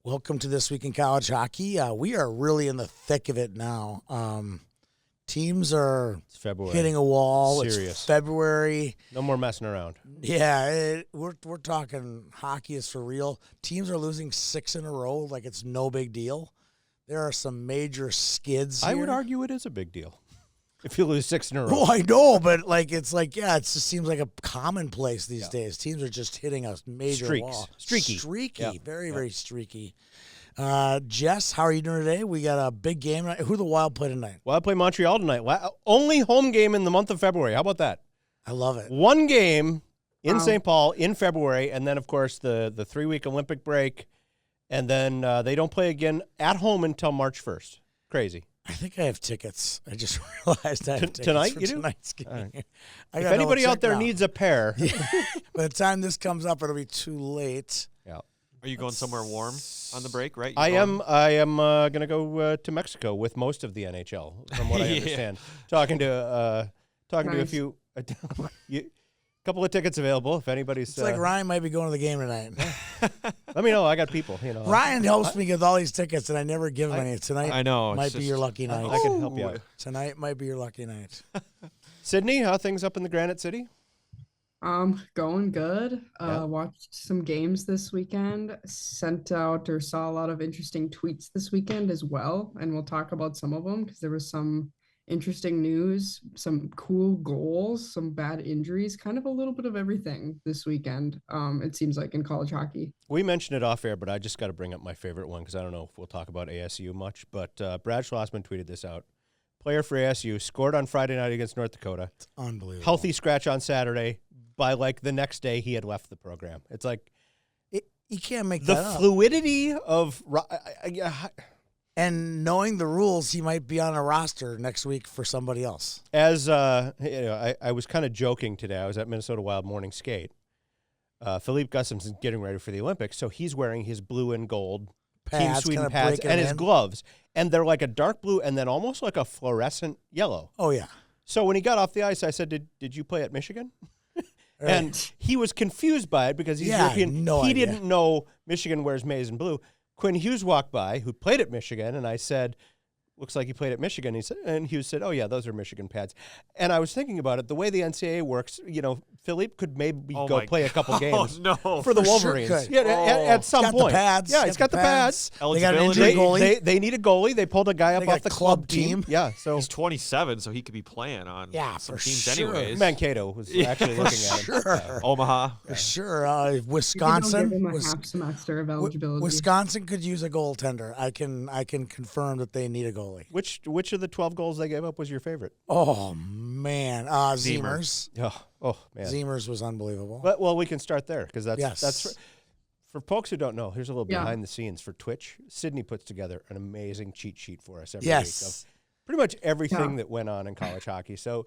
Welcome to This Week in College Hockey. We are really in the thick of it now. Teams are hitting a wall. Serious. It's February. No more messing around. Yeah, we're talking hockey is for real. Teams are losing 6 in a row like it's no big deal. There are some major skids here. I would argue it is a big deal if you lose 6 in a row. Oh, I know, but it just seems like a commonplace these days. Teams are just hitting a major wall. Streaky. Yeah. Very streaky. Jess, how are you doing today? We got a big game tonight. Who the Wild play tonight? Wild play Montreal tonight. Only home game in the month of February. How about that? I love it. One game in St. Paul in February, and then, of course, the 3-week Olympic break, and then they don't play again at home until March 1st. Crazy. I think I have tickets. I just realized I have tickets tonight. For you do? tonight's game. Right. If anybody out there needs a pair, by the time this comes up, it'll be too late. Yeah. Are you going somewhere warm on the break? Right. I am going to go to Mexico with most of the NHL, from what I understand. Talking to a few. Couple of tickets available if anybody's. It's like Ryan might be going to the game tonight. Let me know. I got people. Ryan helps me get all these tickets, and I never give him any. Tonight, I know, might be your lucky night. I can help you out. Tonight might be your lucky night. Sydney, how things up in the Granite City? Going good. Yeah. Watched some games this weekend. Sent out or saw a lot of interesting tweets this weekend as well, and we'll talk about some of them because there was some interesting news, some cool goals, some bad injuries, kind of a little bit of everything this weekend. It seems like in college hockey. We mentioned it off air, but I just got to bring up my favorite one because I don't know if we'll talk about ASU much. But Brad Schlossman tweeted this out. Player for ASU scored on Friday night against North Dakota. It's unbelievable. Healthy scratch on Saturday. By the next day, he had left the program. It's like you can't make the that up. fluidity of. And knowing the rules, he might be on a roster next week for somebody else. As I was kind of joking today. I was at Minnesota Wild morning skate. Philippe Gussem's getting ready for the Olympics, so he's wearing his blue and gold Team Sweden pads and his gloves, and they're like a dark blue and then almost like a fluorescent yellow. Oh yeah. So when he got off the ice, I said, "Did you play at Michigan?" Right. And he was confused by it because he's European. He didn't know Michigan wears maize and blue. Quinn Hughes walked by, who played at Michigan, and I said, "Looks like he played at Michigan." And Hughes said, "Oh yeah, those are Michigan pads." And I was thinking about it. The way the NCAA works, Philippe could maybe go play a couple games for the Wolverines. Sure at some point. Got the pads. Yeah, he's got the pads. They got an injured goalie. They need a goalie. They pulled a guy up off the club team. Yeah, so he's 27, so he could be playing on some teams anyways. Mankato was actually looking at him. Sure. Omaha. For sure. Wisconsin. Give him a half semester of eligibility. Wisconsin could use a goaltender. I can confirm that they need a goalie. Which of the 12 goals they gave up was your favorite? Oh man, Zemers. Oh man, Zemers was unbelievable. But we can start there because that's for folks who don't know. Here's a little behind the scenes for Twitch. Sydney puts together an amazing cheat sheet for us every week of pretty much everything that went on in college hockey. So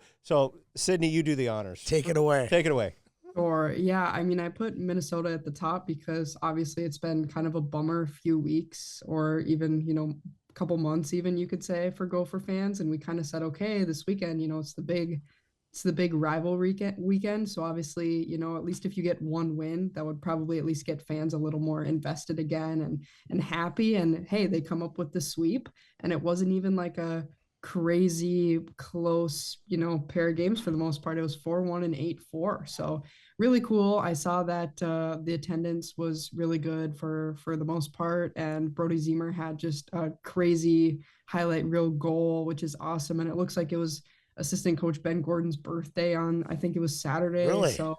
Sydney, you do the honors. Take it away. Take it away. Or I put Minnesota at the top because obviously it's been kind of a bummer few weeks or even couple months even, you could say, for Gopher fans, and we kind of said, okay, this weekend, it's the big rivalry weekend, so obviously, at least if you get one win, that would probably at least get fans a little more invested again and happy. And hey, they come up with the sweep, and it wasn't even like a crazy close pair of games. For the most part, it was 4-1 and 8-4, so really cool. I saw that the attendance was really good for the most part, and Brody Zemer had just a crazy highlight reel goal, which is awesome. And it looks like it was assistant coach Ben Gordon's birthday on, I think it was Saturday. Really? So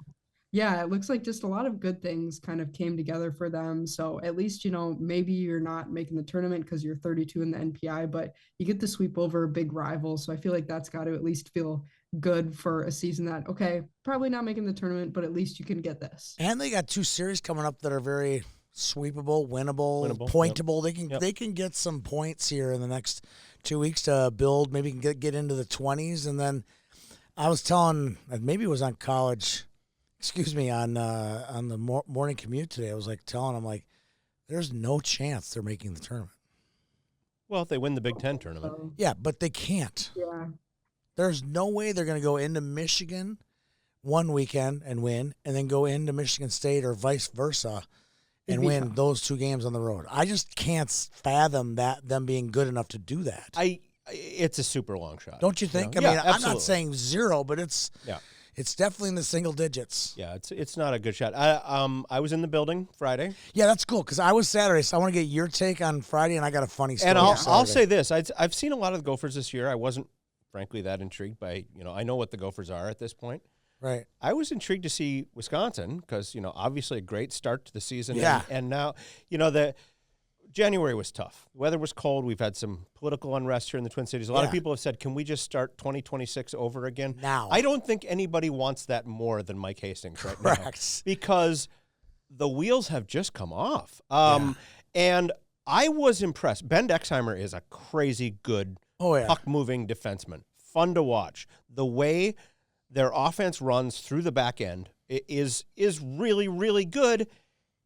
yeah, it looks like just a lot of good things kind of came together for them. So at least, maybe you're not making the tournament because you're 32 in the NPI, but you get to sweep over a big rival. So I feel like that's got to at least feel good for a season that, okay, probably not making the tournament, but at least you can get this. And they got 2 series coming up that are very sweepable, winnable, pointable. Yep. They can get some points here in the next 2 weeks to build. Maybe can get into the 20s. And then I was telling, maybe it was on college. On the morning commute today, I was telling them, there's no chance they're making the tournament. Well, if they win the Big Ten tournament. Yeah, but they can't. Yeah. There's no way they're going to go into Michigan one weekend and win, and then go into Michigan State or vice versa. and win those 2 games on the road. I just can't fathom them being good enough to do that. It's a super long shot. Don't you think? You know? I mean, I'm not saying 0, but it's definitely in the single digits. Yeah, it's not a good shot. I was in the building Friday. Yeah, that's cool because I was Saturday, so I want to get your take on Friday, and I got a funny story. And I'll say this: I've seen a lot of the Gophers this year. I wasn't, frankly, that intrigued by I know what the Gophers are at this point. Right. I was intrigued to see Wisconsin because obviously a great start to the season. Yeah. And now the January was tough. The weather was cold. We've had some political unrest here in the Twin Cities. A lot of people have said, can we just start 2026 over again? Now. I don't think anybody wants that more than Mike Hastings right now. Correct. Because the wheels have just come off. And I was impressed. Ben Dexheimer is a crazy good puck-moving defenseman. Fun to watch. The way their offense runs through the back end is really, really good.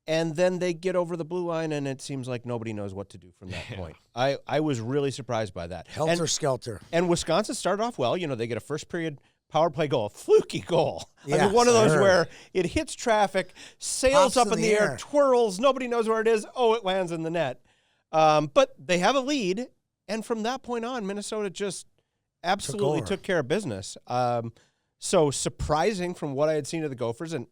And then they get over the blue line, and it seems like nobody knows what to do from that point. I was really surprised by that. Helter-skelter. And Wisconsin started off well. They get a first-period power play goal, a fluky goal. Yes, one of those where it hits traffic, sails up in the air, twirls, nobody knows where it is. Oh, it lands in the net. But they have a lead, and from that point on, Minnesota just absolutely took care of business. So surprising from what I had seen of the Gophers, and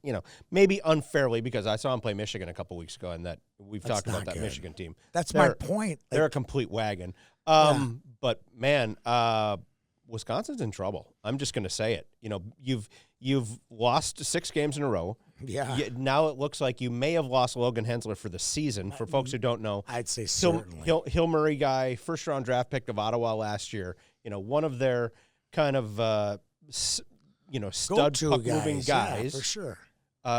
maybe unfairly because I saw them play Michigan a couple weeks ago, and that we've talked about that Michigan team. That's my point. They're a complete wagon. But man, Wisconsin's in trouble. I'm just going to say it. You've lost 6 games in a row. Yeah. Now it looks like you may have lost Logan Hensler for the season. For folks who don't know, I'd say certainly. Hill Murray guy, first-round draft pick of Ottawa last year. One of their kind of stud puck-moving guys. Yeah, for sure.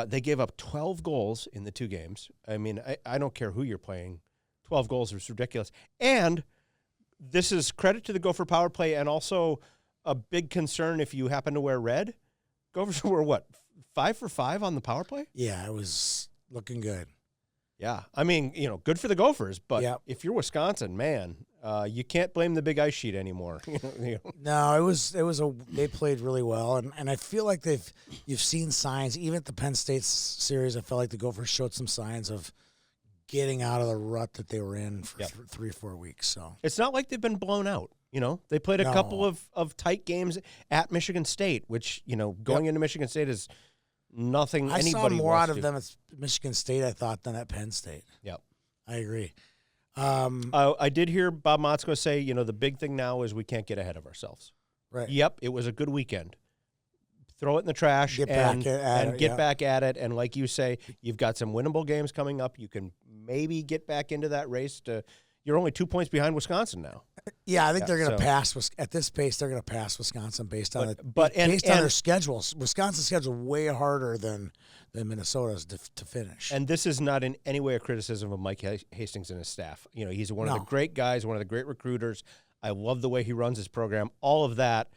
They gave up 12 goals in the 2 games. I mean, I don't care who you're playing. 12 goals is ridiculous. And this is credit to the Gopher power play and also a big concern if you happen to wear red. Gophers were, 5 for 5 on the power play? Yeah, it was looking good. Yeah. I mean, good for the Gophers, but if you're Wisconsin, man, you can't blame the big ice sheet anymore. No, they played really well, and I feel like you've seen signs even at the Penn State series. I felt like the Gophers showed some signs of getting out of the rut that they were in for 3 or 4 weeks. So it's not like they've been blown out. They played a couple of tight games at Michigan State, which going into Michigan State is nothing. I anybody saw more wants out of them at Michigan State, I thought, than at Penn State. Yep, I agree. I did hear Bob Motzko say, the big thing now is we can't get ahead of ourselves. Right. Yep, it was a good weekend. Throw it in the trash get back at it. And like you say, you've got some winnable games coming up. You can maybe get back into that race. You're only 2 points behind Wisconsin now. Yeah, I think they're going to pass at this pace. They're going to pass Wisconsin based on their schedules. Wisconsin's schedule way harder than Minnesota's to finish. And this is not in any way a criticism of Mike Hastings and his staff. He's one of the great guys, one of the great recruiters. I love the way he runs his program. All of that.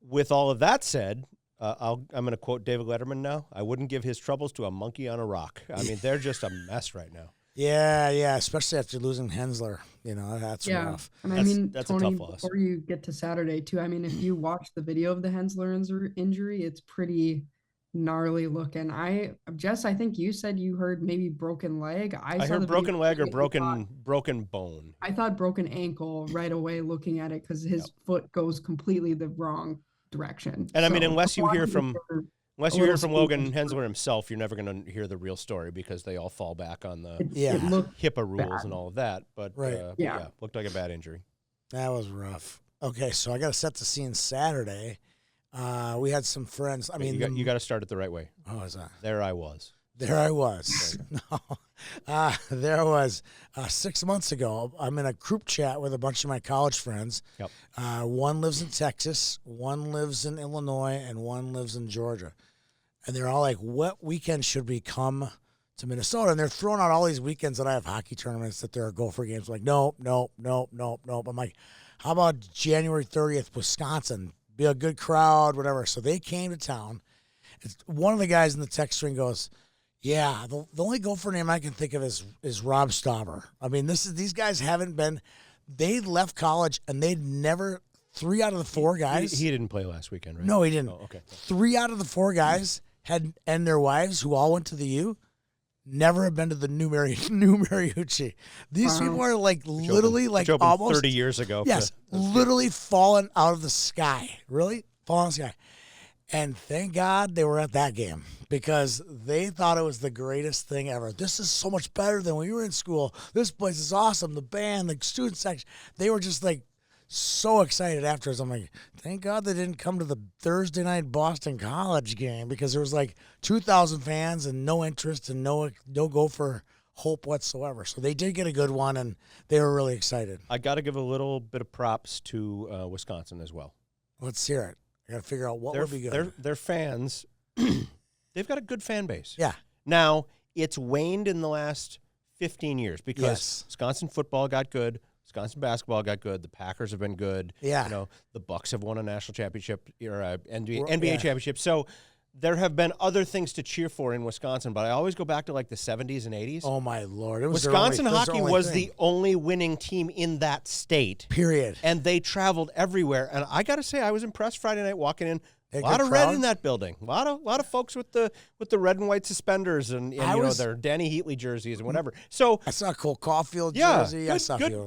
With all of that said, I'm going to quote David Letterman now. I wouldn't give his troubles to a monkey on a rock. I mean, they're just a mess right now. Yeah, especially after losing Hensler. That's rough. And that's Tony, a tough loss. Before you get to Saturday, too, if you watch the video of the Hensler injury, it's pretty gnarly looking. Jess, I think you said you heard maybe broken leg. I heard broken leg or broken bone. I thought broken ankle right away looking at it because his foot goes completely the wrong direction. And unless you hear from Logan Hensler himself, you're never going to hear the real story because they all fall back on the HIPAA rules and all of that. But looked like a bad injury. That was rough. Okay, so I got to set the scene Saturday. We had some friends. You got to start it the right way. Oh, is that? There I was. There was 6 months ago. I'm in a group chat with a bunch of my college friends. Yep. One lives in Texas, one lives in Illinois, and one lives in Georgia. And they're all like, what weekend should we come to Minnesota? And they're throwing out all these weekends that I have hockey tournaments, that there are Gopher games. I'm like, nope. I'm like, how about January 30th, Wisconsin? Be a good crowd, whatever. So they came to town. One of the guys in the text string goes, yeah, the only Gopher name I can think of is Rob Stauber. These guys haven't been. They left college and they'd never. 3 out of the 4 guys. He didn't play last weekend, right? No, he didn't. Oh, okay. 3 out of the 4 guys and their wives who all went to the U, never have been to the New Mariucci. These people are like literally like almost 30 years ago. Yes, literally fallen out of the sky. Really? Fallen out of the sky. And thank God they were at that game because they thought it was the greatest thing ever. This is so much better than when we were in school. This place is awesome. The band, the student section, they were just like so excited afterwards. I'm like, thank God they didn't come to the Thursday night Boston College game because there was like 2,000 fans and no interest and no Gopher hope whatsoever. So they did get a good one, and they were really excited. I got to give a little bit of props to Wisconsin as well. Let's hear it. I got to figure out what would be good. Their fans, they've got a good fan base. Yeah. Now, it's waned in the last 15 years because Wisconsin football got good. Wisconsin basketball got good. The Packers have been good. Yeah. You know, the Bucks have won a national championship or a NBA championship. So there have been other things to cheer for in Wisconsin, but I always go back to like the 70s and 80s. Oh, my Lord. Wisconsin hockey was the only winning team in that state. Period. And they traveled everywhere. And I got to say, I was impressed Friday night walking in. A lot of red in that building. A lot of folks with the red and white suspenders and their Danny Heatley jerseys and whatever. So I saw Cole Caulfield jersey.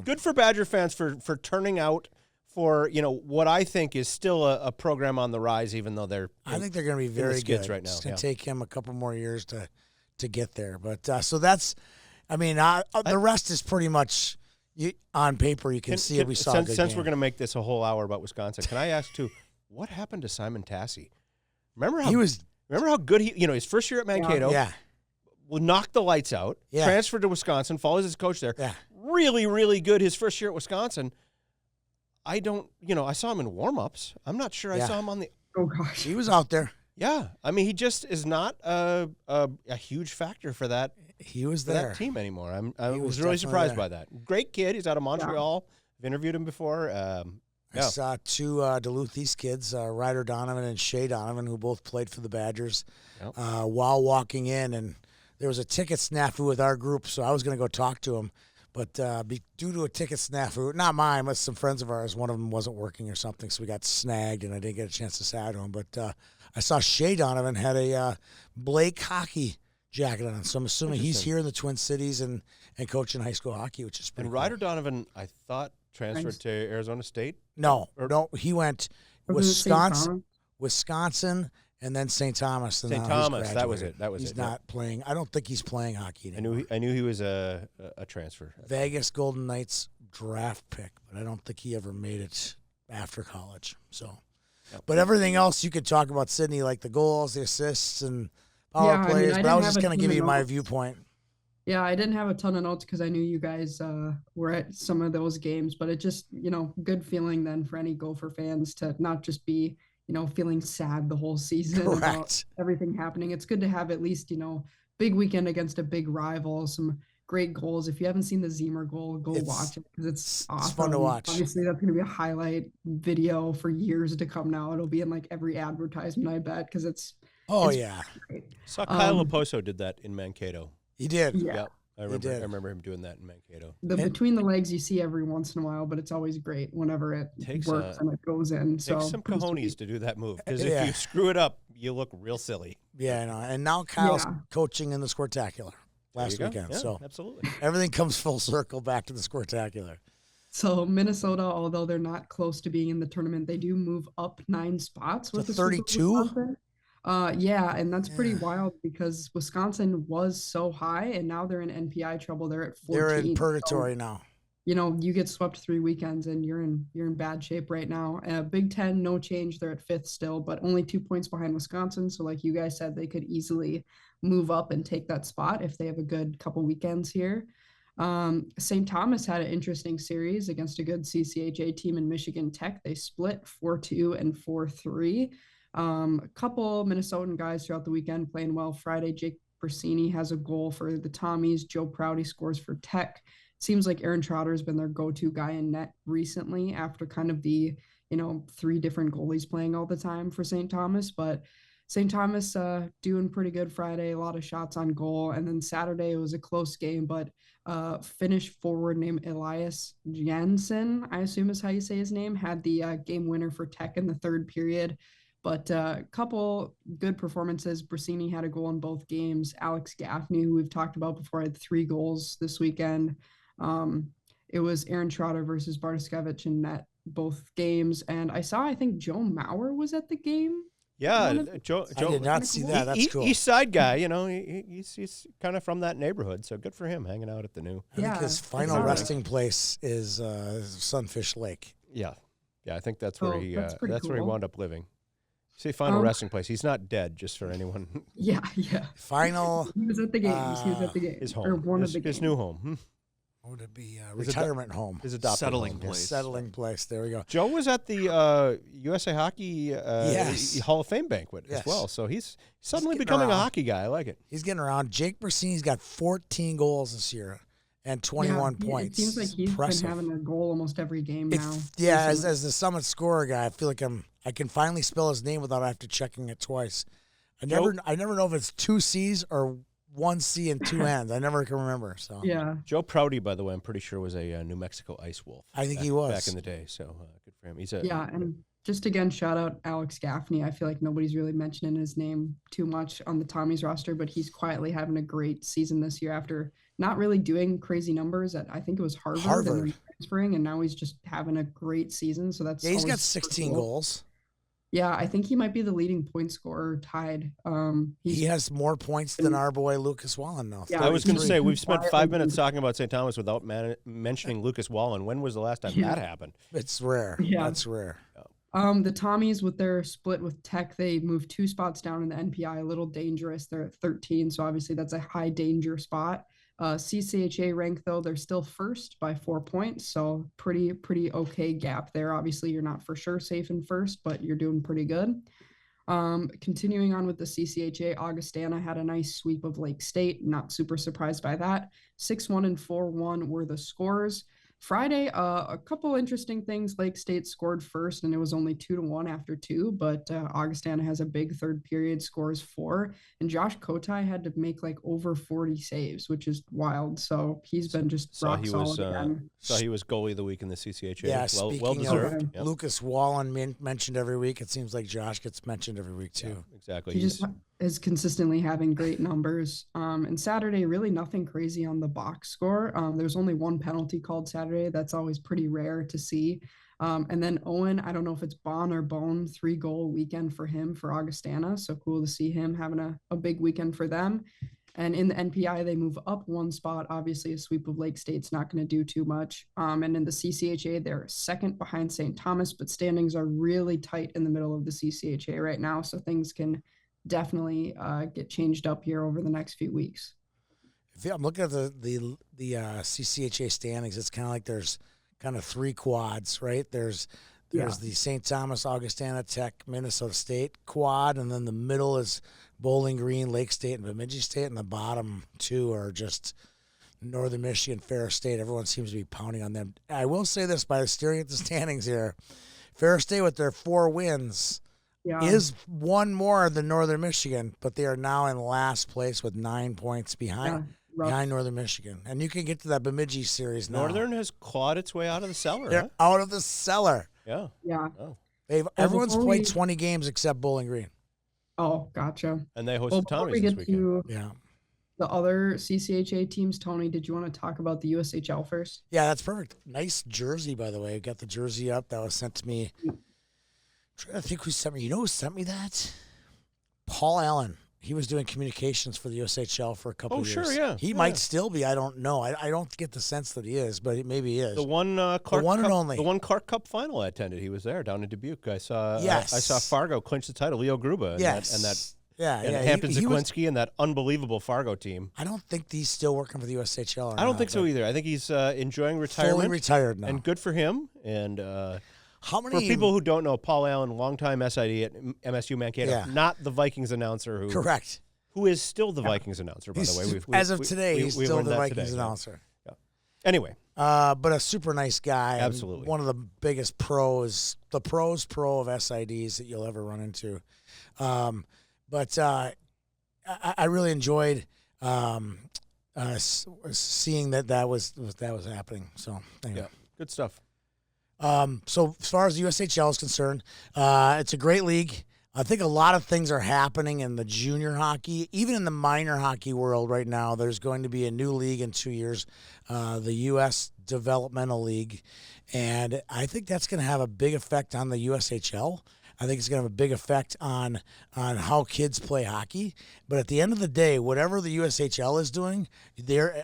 Good for Badger fans for turning out for what I think is still a program on the rise, even though I think they're going to be very good right now. It's going to take him a couple more years to get there. But so that's, the rest is pretty much on paper. You can see it. We saw since we're going to make this a whole hour about Wisconsin. Can I ask too? What happened to Simon Tassi? Remember how good his first year at Mankato. Yeah. Knocked the lights out. Yeah. Transferred to Wisconsin. Follows his coach there. Yeah. Really, really good his first year at Wisconsin. I saw him in warm-ups. I'm not sure I saw him on the. Oh gosh. He was out there. Yeah. I mean, he just is not a huge factor for that. He was there. That team anymore. I was really surprised by that. Great kid. He's out of Montreal. I've interviewed him before. I saw two Duluth East kids, Ryder Donovan and Shea Donovan, who both played for the Badgers, while walking in. And there was a ticket snafu with our group, so I was going to go talk to him. But due to a ticket snafu, not mine, but some friends of ours, one of them wasn't working or something, so we got snagged, and I didn't get a chance to say hi to him. But I saw Shea Donovan had a Blake hockey jacket on, so I'm assuming he's here in the Twin Cities and coaching high school hockey, which is pretty cool. Ryder Donovan, I thought, transferred to Arizona State? No, he went Wisconsin, and then St. Thomas. And St. Thomas, that was it. He's not playing. I don't think he's playing hockey anymore. I knew he was a transfer. Vegas Golden Knights draft pick, but I don't think he ever made it after college. So, but everything else you could talk about Sydney, like the goals, the assists, and power plays. But I was just going to give you my viewpoint. Yeah, I didn't have a ton of notes because I knew you guys were at some of those games, but it just, good feeling then for any Gopher fans to not just be, feeling sad the whole season about everything happening. It's good to have at least, big weekend against a big rival, some great goals. If you haven't seen the Zemer goal, go watch it because it's awesome. It's fun to watch. Obviously, that's going to be a highlight video for years to come now. It'll be in like every advertisement, I bet, because it's great. Saw Kyle Laposo did that in Mankato. He did. Yeah. Yep. I remember him doing that in Mankato. The between the legs you see every once in a while, but it's always great whenever it works and it goes in. Takes some cojones to do that move because if you screw it up, you look real silly. Yeah, I know. And now Kyle's coaching in the Squirtacular last weekend. Yeah, so absolutely, everything comes full circle back to the Squirtacular. So Minnesota, although they're not close to being in the tournament, they do move up 9 spots with 32. And that's pretty wild because Wisconsin was so high and now they're in NPI trouble. They're at 14. They're in purgatory now. You get swept 3 weekends and you're in bad shape right now. Big Ten, no change. They're at 5th still, but only 2 points behind Wisconsin. So like you guys said, they could easily move up and take that spot if they have a good couple weekends here. St. Thomas had an interesting series against a good CCHA team in Michigan Tech. They split 4-2 and 4-3. A couple Minnesotan guys throughout the weekend playing well. Friday, Jake Bersini has a goal for the Tommies. Joe Prouty scores for Tech. Seems like Aaron Trotter has been their go-to guy in net recently after kind of the, 3 different goalies playing all the time for St. Thomas. But St. Thomas doing pretty good Friday, a lot of shots on goal. And then Saturday, it was a close game, but Finnish forward named Elias Jensen, I assume is how you say his name, had the game winner for Tech in the 3rd period. But a couple good performances. Brasini had a goal in both games. Alex Gaffney, who we've talked about before, had 3 goals this weekend. It was Aaron Trotter versus Bartoszewicz in net both games. And I think Joe Mauer was at the game. Yeah, Joe. I did not see that. That's cool. East Side guy, he's kind of from that neighborhood, so good for him hanging out at the new. I think his final resting place is Sunfish Lake. Yeah, I think that's where that's where he wound up living. Say final resting place. He's not dead, just for anyone. Yeah. Final. He was at the games. He was at the games. His home. Or one of the games. His new home. What would it be? Retirement home. His adopted settling home. place. Settling place. There we go. Joe was at the USA Hockey Hall of Fame banquet as well, so he's suddenly becoming a hockey guy. I like it. He's getting around. Jake Brasini's got 14 goals this year and 21 points. It seems like he's been having a goal almost every game now. Yeah, as the Summit scorer guy, I feel like I can finally spell his name without after checking it twice. I never know if it's 2 C's or 1 C and 2 N's. I never can remember. So yeah. Joe Prouty, by the way, I'm pretty sure was a New Mexico Ice Wolf. I think he was back in the day. So good for him. And just again, shout out Alex Gaffney. I feel like nobody's really mentioning his name too much on the Tommy's roster, but he's quietly having a great season this year after not really doing crazy numbers at, I think it was Harvard. And transferring, and now he's just having a great season. So that's he's got 16 goals. Yeah, I think he might be the leading point scorer tied. He has more points than our boy Lucas Wallen now. Yeah, I was going to say, we've spent 5 minutes talking about St. Thomas without mentioning Lucas Wallen. When was the last time that happened? It's rare. Yeah. That's rare. The Tommies, with their split with Tech, they moved 2 spots down in the NPI, a little dangerous. They're at 13, so obviously that's a high danger spot. CCHA rank, though, they're still first by 4 points, so pretty okay gap there. Obviously, you're not for sure safe in first, but you're doing pretty good. Continuing on with the CCHA, Augustana had a nice sweep of Lake State. Not super surprised by that. 6-1 and 4-1 were the scores. Friday, a couple interesting things. Lake State scored first, and it was only 2-1 after 2, but Augustana has a big third period, scores 4, and Josh Kotai had to make like over 40 saves, which is wild. So he's been just rock solid again. So he was goalie of the week in the CCHA. Yeah, well deserved. Of Lucas Wallen mentioned every week. It seems like Josh gets mentioned every week too. Yeah, exactly. He just is consistently having great numbers. And Saturday, really nothing crazy on the box score. There's only 1 penalty called Saturday. That's always pretty rare to see. And then Owen, I don't know if it's Bon or Bone, 3-goal weekend for him for Augustana. So cool to see him having a big weekend for them. And in the NPI, they move up 1 spot. Obviously, a sweep of Lake State's not going to do too much. And in the CCHA, they're second behind St. Thomas, but standings are really tight in the middle of the CCHA right now. So things can definitely get changed up here over the next few weeks. I'm looking at the CCHA standings. It's kind of like there's kind of 3 quads, right? There's the St. Thomas, Augustana, Tech, Minnesota State quad, and then the middle is Bowling Green, Lake State, and Bemidji State, and the bottom 2 are just Northern Michigan, Ferris State. Everyone seems to be pounding on them. I will say this, by staring at the standings here, Ferris State with their 4 wins is 1 more than Northern Michigan, but they are now in last place with 9 points behind Northern Michigan. And you can get to that Bemidji series now. Northern has clawed its way out of the cellar. They're out of the cellar. Yeah. Oh. Everyone's played 20 games except Bowling Green. Oh, gotcha. And they hosted Tommy's this weekend. The other CCHA teams, Tony, did you want to talk about the USHL first? Yeah, that's perfect. Nice jersey, by the way. Got the jersey up. That was sent to me. I'm trying to think who sent me. You know who sent me that? Paul Allen. He was doing communications for the USHL for a couple of years. Oh, sure, yeah. He might still be. I don't know. I don't get the sense that he is, but maybe he is. The one Clark and Cup, only. The one Clark Cup final I attended. He was there down in Dubuque. I saw. Yes. I saw Fargo clinch the title. Leo Gruba. And Hampton Zaklinski and that unbelievable Fargo team. I don't think he's still working for the USHL. I don't think so either. I think he's enjoying retirement. Fully retired now. And good for him. And how many? For people who don't know, Paul Allen, longtime SID at MSU Mankato, not the Vikings announcer who. Correct. Who is still the Vikings announcer, by the way. As of today, he's still the Vikings announcer. Yeah. Anyway. But a super nice guy. Absolutely. One of the biggest pros, the pros pro of SIDs that you'll ever run into. But I really enjoyed seeing that was happening. So anyway. Yeah, good stuff. So as far as the USHL is concerned, it's a great league. I think a lot of things are happening in the junior hockey, even in the minor hockey world right now. There's going to be a new league in 2 years, the U.S. Developmental League, and I think that's going to have a big effect on the USHL. I think it's going to have a big effect on how kids play hockey. But at the end of the day, whatever the USHL is doing,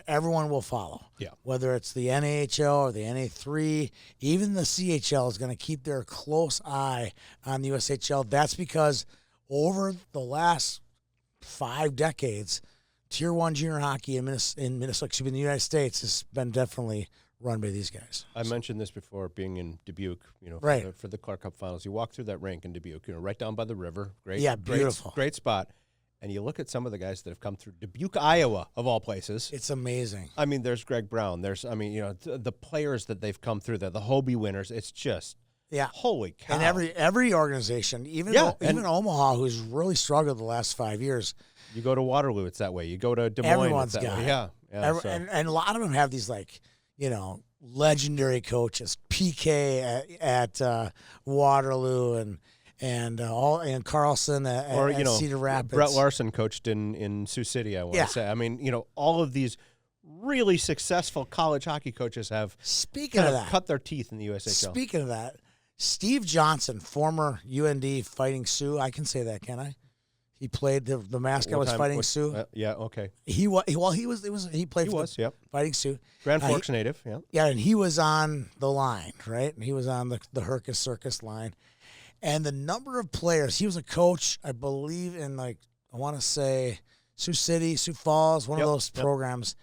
everyone will follow. Yeah. Whether it's the NAHL or the NA3, even the CHL is going to keep their close eye on the USHL. That's because over the last 5 decades, Tier 1 junior hockey in Minnesota, in the United States, has been definitely run by these guys. I mentioned this before, being in Dubuque, for the Clark Cup Finals. You walk through that rink in Dubuque, right down by the river. Beautiful. Great spot. And you look at some of the guys that have come through Dubuque, Iowa, of all places. It's amazing. I mean, there's Greg Brown. There's, the players that they've come through there, the Hobie winners. It's just, holy cow. And every organization, even Omaha, who's really struggled the last 5 years. You go to Waterloo, it's that way. You go to Des Moines, everyone's it's that got way. Yeah. And a lot of them have these, legendary coaches. PK at Waterloo and Carlson at Cedar Rapids. Brett Larson coached in Sioux City, I want to say. I mean, all of these really successful college hockey coaches have cut their teeth in the USHL. Speaking of that, Steve Johnson, former UND Fighting Sioux, I can say that, can I? He played the mascot was Fighting Sioux. Yeah, okay. He played Fighting Sioux. Grand Forks native, yeah. Yeah, and he was on the line, right? And he was on the Hercus Circus line. And the number of players, he was a coach, I believe, in I want to say Sioux City, Sioux Falls, one of those programs.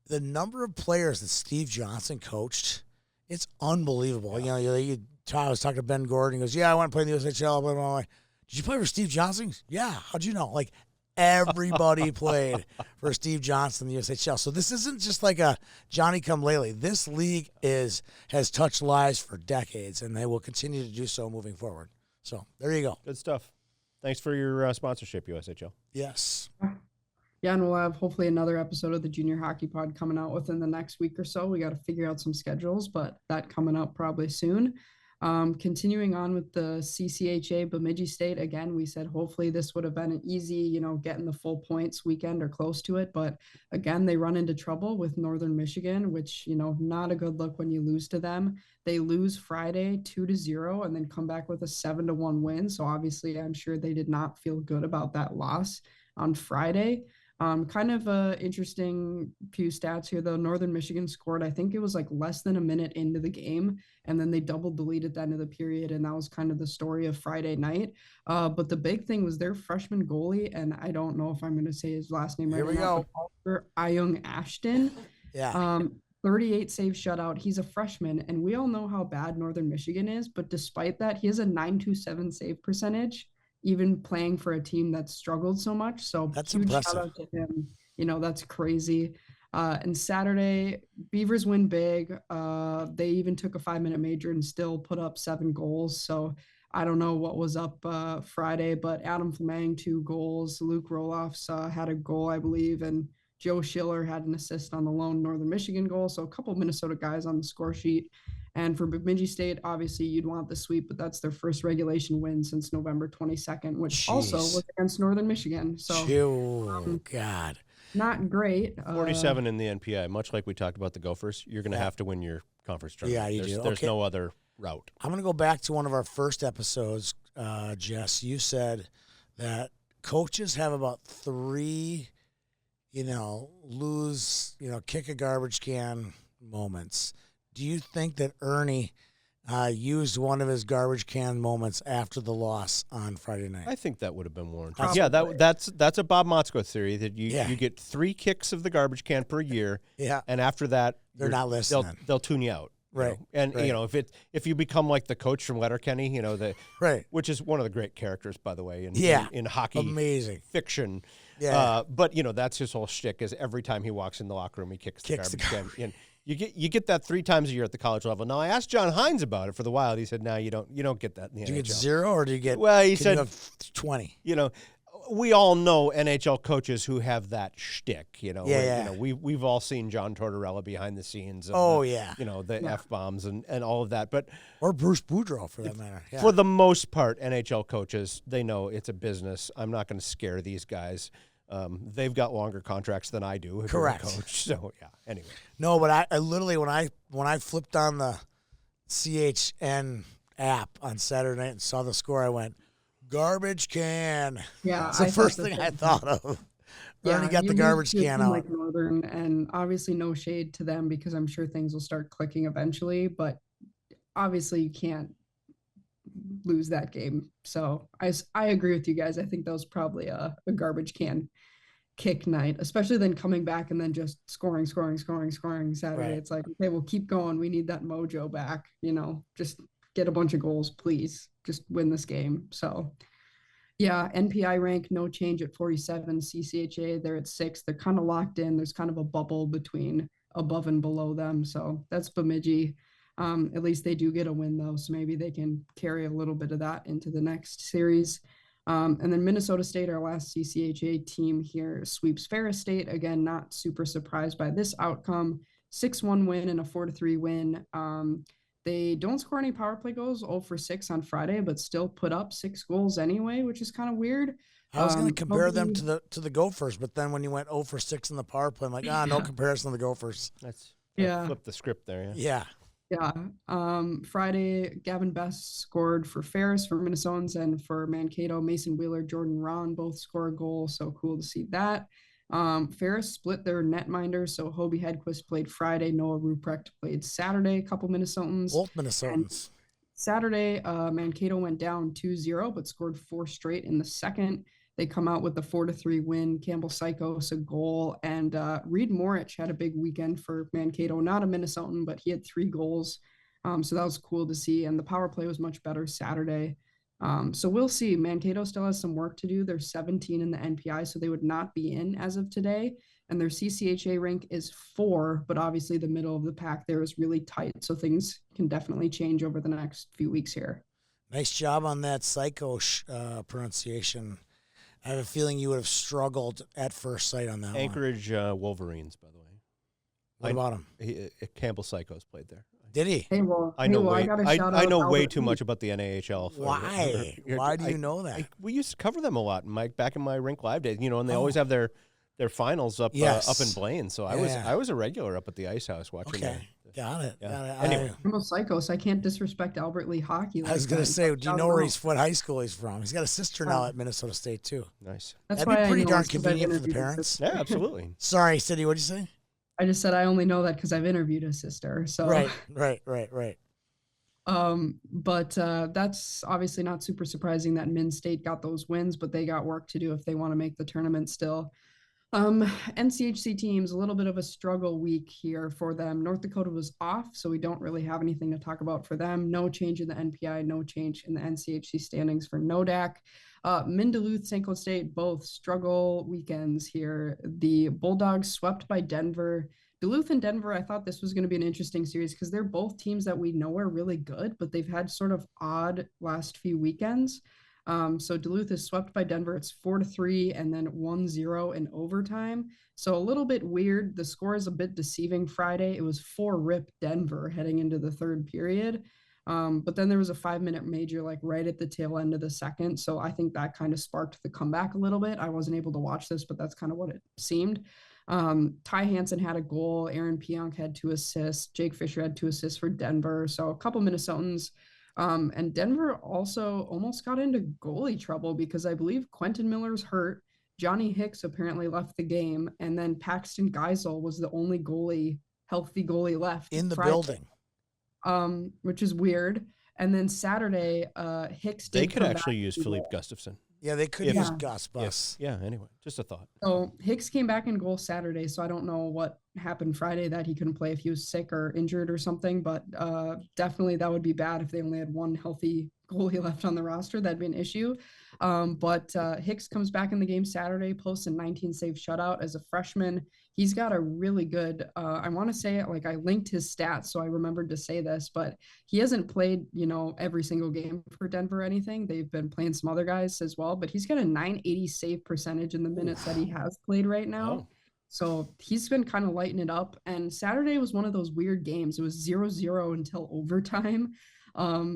The number of players that Steve Johnson coached, it's unbelievable. Yeah. I was talking to Ben Gordon. He goes, "Yeah, I want to play in the USHL." Blah, blah, blah. Did you play for Steve Johnson? Yeah. How'd you know? Everybody played for Steve Johnson in the USHL. So this isn't just like a Johnny-come-lately. This league has touched lives for decades, and they will continue to do so moving forward. So there you go. Good stuff. Thanks for your sponsorship, USHL. Yes. Yeah, and we'll have hopefully another episode of the Junior Hockey Pod coming out within the next week or so. We got to figure out some schedules, but that coming up probably soon. Continuing on with the CCHA Bemidji State, again, we said hopefully this would have been an easy, getting the full points weekend or close to it. But again, they run into trouble with Northern Michigan, which, not a good look when you lose to them. They lose Friday 2-0 and then come back with a 7-1 win. So obviously, I'm sure they did not feel good about that loss on Friday. Kind of a interesting few stats here, though. Northern Michigan scored, I think it was less than a minute into the game, and then they doubled the lead at the end of the period, and that was kind of the story of Friday night. But the big thing was their freshman goalie, and I don't know if I'm going to say his last name right. Here we go. Ayung Ashton. Yeah. 38 save shutout. He's a freshman, and we all know how bad Northern Michigan is, but despite that, he has a .927 save percentage, even playing for a team that's struggled so much. So that's huge impressive. shout out to him. That's crazy. And Saturday, Beavers win big. They even took a 5-minute major and still put up 7 goals. So I don't know what was up Friday, but Adam Fleming, 2 goals. Luke Roloffs had a goal, I believe, and Joe Schiller had an assist on the lone Northern Michigan goal. So a couple of Minnesota guys on the score sheet. And for Bemidji State, obviously you'd want the sweep, but that's their first regulation win since November 22nd, which also was against Northern Michigan. So, God, not great. 47 in the NPI. Much like we talked about the Gophers, you're going to have to win your conference tournament. Yeah, you do. There's no other route. I'm going to go back to one of our first episodes, Jess. You said that coaches have about 3, kick a garbage can moments. Do you think that Ernie used one of his garbage can moments after the loss on Friday night? I think that would have been warranted. Yeah, that's a Bob Motzko theory that you get 3 kicks of the garbage can per year. Yeah, and after that, they're not listening. They'll tune you out. Right. And if you become like the coach from Letterkenny, right, which is one of the great characters, by the way, in hockey, amazing fiction. Yeah. But that's his whole shtick is every time he walks in the locker room, he kicks the garbage can. And you get that 3 times a year at the college level. Now I asked John Hines about it for the Wild. He said, "No, you don't get that in the NHL." Do you get 0 or do you get? Well, he said said you have 20. we all know NHL coaches who have that shtick, you know. Yeah. You know, we've all seen John Tortorella behind the scenes. And you know, the F-bombs and all of that. But or Bruce Boudreau, for that matter. Yeah. For the most part, NHL coaches, they know it's a business. I'm not going to scare these guys. They've got longer contracts than I do. Correct. Coach. So yeah. Anyway. No, but I literally when I flipped on the CHN app on Saturday night and saw the score, I went, garbage can. Yeah, it's the first thing I thought of. Already got the garbage can out. Like Northern, and obviously no shade to them because I'm sure things will start clicking eventually. But obviously you can't lose that game. So I agree with you guys. I think that was probably a garbage can kick night, especially then coming back and then just scoring Saturday. Right. It's like, okay, we'll keep going. We need that mojo back. You know, just get a bunch of goals, please. Just win this game. So, yeah, NPI rank, no change at 47. CCHA, they're at 6. They're kind of locked in. There's kind of a bubble between above and below them. So that's Bemidji. At least they do get a win, though. So maybe they can carry a little bit of that into the next series. And then Minnesota State, our last CCHA team here, sweeps Ferris State. Again, not super surprised by this outcome. 6-1 win and a 4-3 win. They don't score any power play goals, 0 for 6 on Friday, but still put up 6 goals anyway, which is kind of weird. I was going to compare them to the Gophers, but then when you went 0 for 6 in the power play, I'm like, no comparison to the Gophers. That's flip the script there. Yeah. Friday, Gavin Best scored for Ferris for Minnesotans, and for Mankato, Mason Wheeler, Jordan Ron both score a goal. So cool to see that. Ferris split their netminders, so Hobie Hedquist played Friday, Noah Ruprecht played Saturday, a couple Minnesotans. Both Minnesotans. And Saturday, Mankato went down 2-0, but scored 4 straight in the second. They come out with the 4-3 win. Campbell Psychos a goal, and Reed Morich had a big weekend for Mankato. Not a Minnesotan, but he had 3 goals. So that was cool to see, and the power play was much better Saturday. So we'll see. Mankato still has some work to do. They're 17 in the NPI, so they would not be in as of today. And their CCHA rank is 4, but obviously the middle of the pack there is really tight. So things can definitely change over the next few weeks here. Nice job on that psycho pronunciation. I have a feeling you would have struggled at first sight on that Anchorage Wolverines, by the way. What about him? Campbell Psychos played there. Did he? Hey, well, I know I know way too much about the NAHL. Why? Why do you know that? We used to cover them a lot, Mike, back in my Rink Live days. You know, and they always have their finals up up in Blaine. So I was a regular up at the Ice House watching. Okay, got it. Anyway, I'm a Psychos. I can't disrespect Albert Lee hockey. I was going to say, do you know where what high school he's from? He's got a sister now at Minnesota State too. Nice. That'd be pretty darn convenient for the parents. Yeah, absolutely. Sorry, Cindy. What'd you say? I just said I only know that because I've interviewed his sister. So right. But that's obviously not super surprising that Min State got those wins, but they got work to do if they want to make the tournament still. NCHC teams, a little bit of a struggle week here for them. North Dakota was off, so we don't really have anything to talk about for them. No change in the NPI, no change in the NCHC standings for NODAC. Min Duluth, St. Cloud State, both struggle weekends here. The Bulldogs swept by Denver. Duluth and Denver, I thought this was going to be an interesting series because they're both teams that we know are really good, but they've had sort of odd last few weekends. So Duluth is swept by Denver. It's 4-3 and then 1-0 in overtime. So a little bit weird. The score is a bit deceiving Friday. It was 4-rip Denver heading into the third period. But then there was a 5-minute major like right at the tail end of the second. So I think that kind of sparked the comeback a little bit. I wasn't able to watch this, but that's kind of what it seemed. Ty Hansen had a goal. Aaron Pionk had 2 assists. Jake Fisher had 2 assists for Denver. So a couple Minnesotans. And Denver also almost got into goalie trouble because I believe Quentin Miller's hurt. Johnny Hicks apparently left the game. And then Paxton Geisel was the only healthy goalie left in the building. Which is weird. And then Saturday, Hicks did. They could actually use Philippe Gustafsson. Yeah, they could use Gus Bus. Yeah, anyway, just a thought. So Hicks came back in goal Saturday, so I don't know what happened Friday that he couldn't play if he was sick or injured or something, but definitely that would be bad if they only had one healthy goalie left on the roster, that'd be an issue. But Hicks comes back in the game Saturday, posts a 19-save shutout as a freshman. He's got a really good, I want to say, like, I linked his stats, so I remembered to say this, but he hasn't played, every single game for Denver or anything. They've been playing some other guys as well, but he's got a 980 save percentage in the minutes that he has played right now. Oh. So he's been kind of lighting it up. And Saturday was one of those weird games. It was 0-0 until overtime.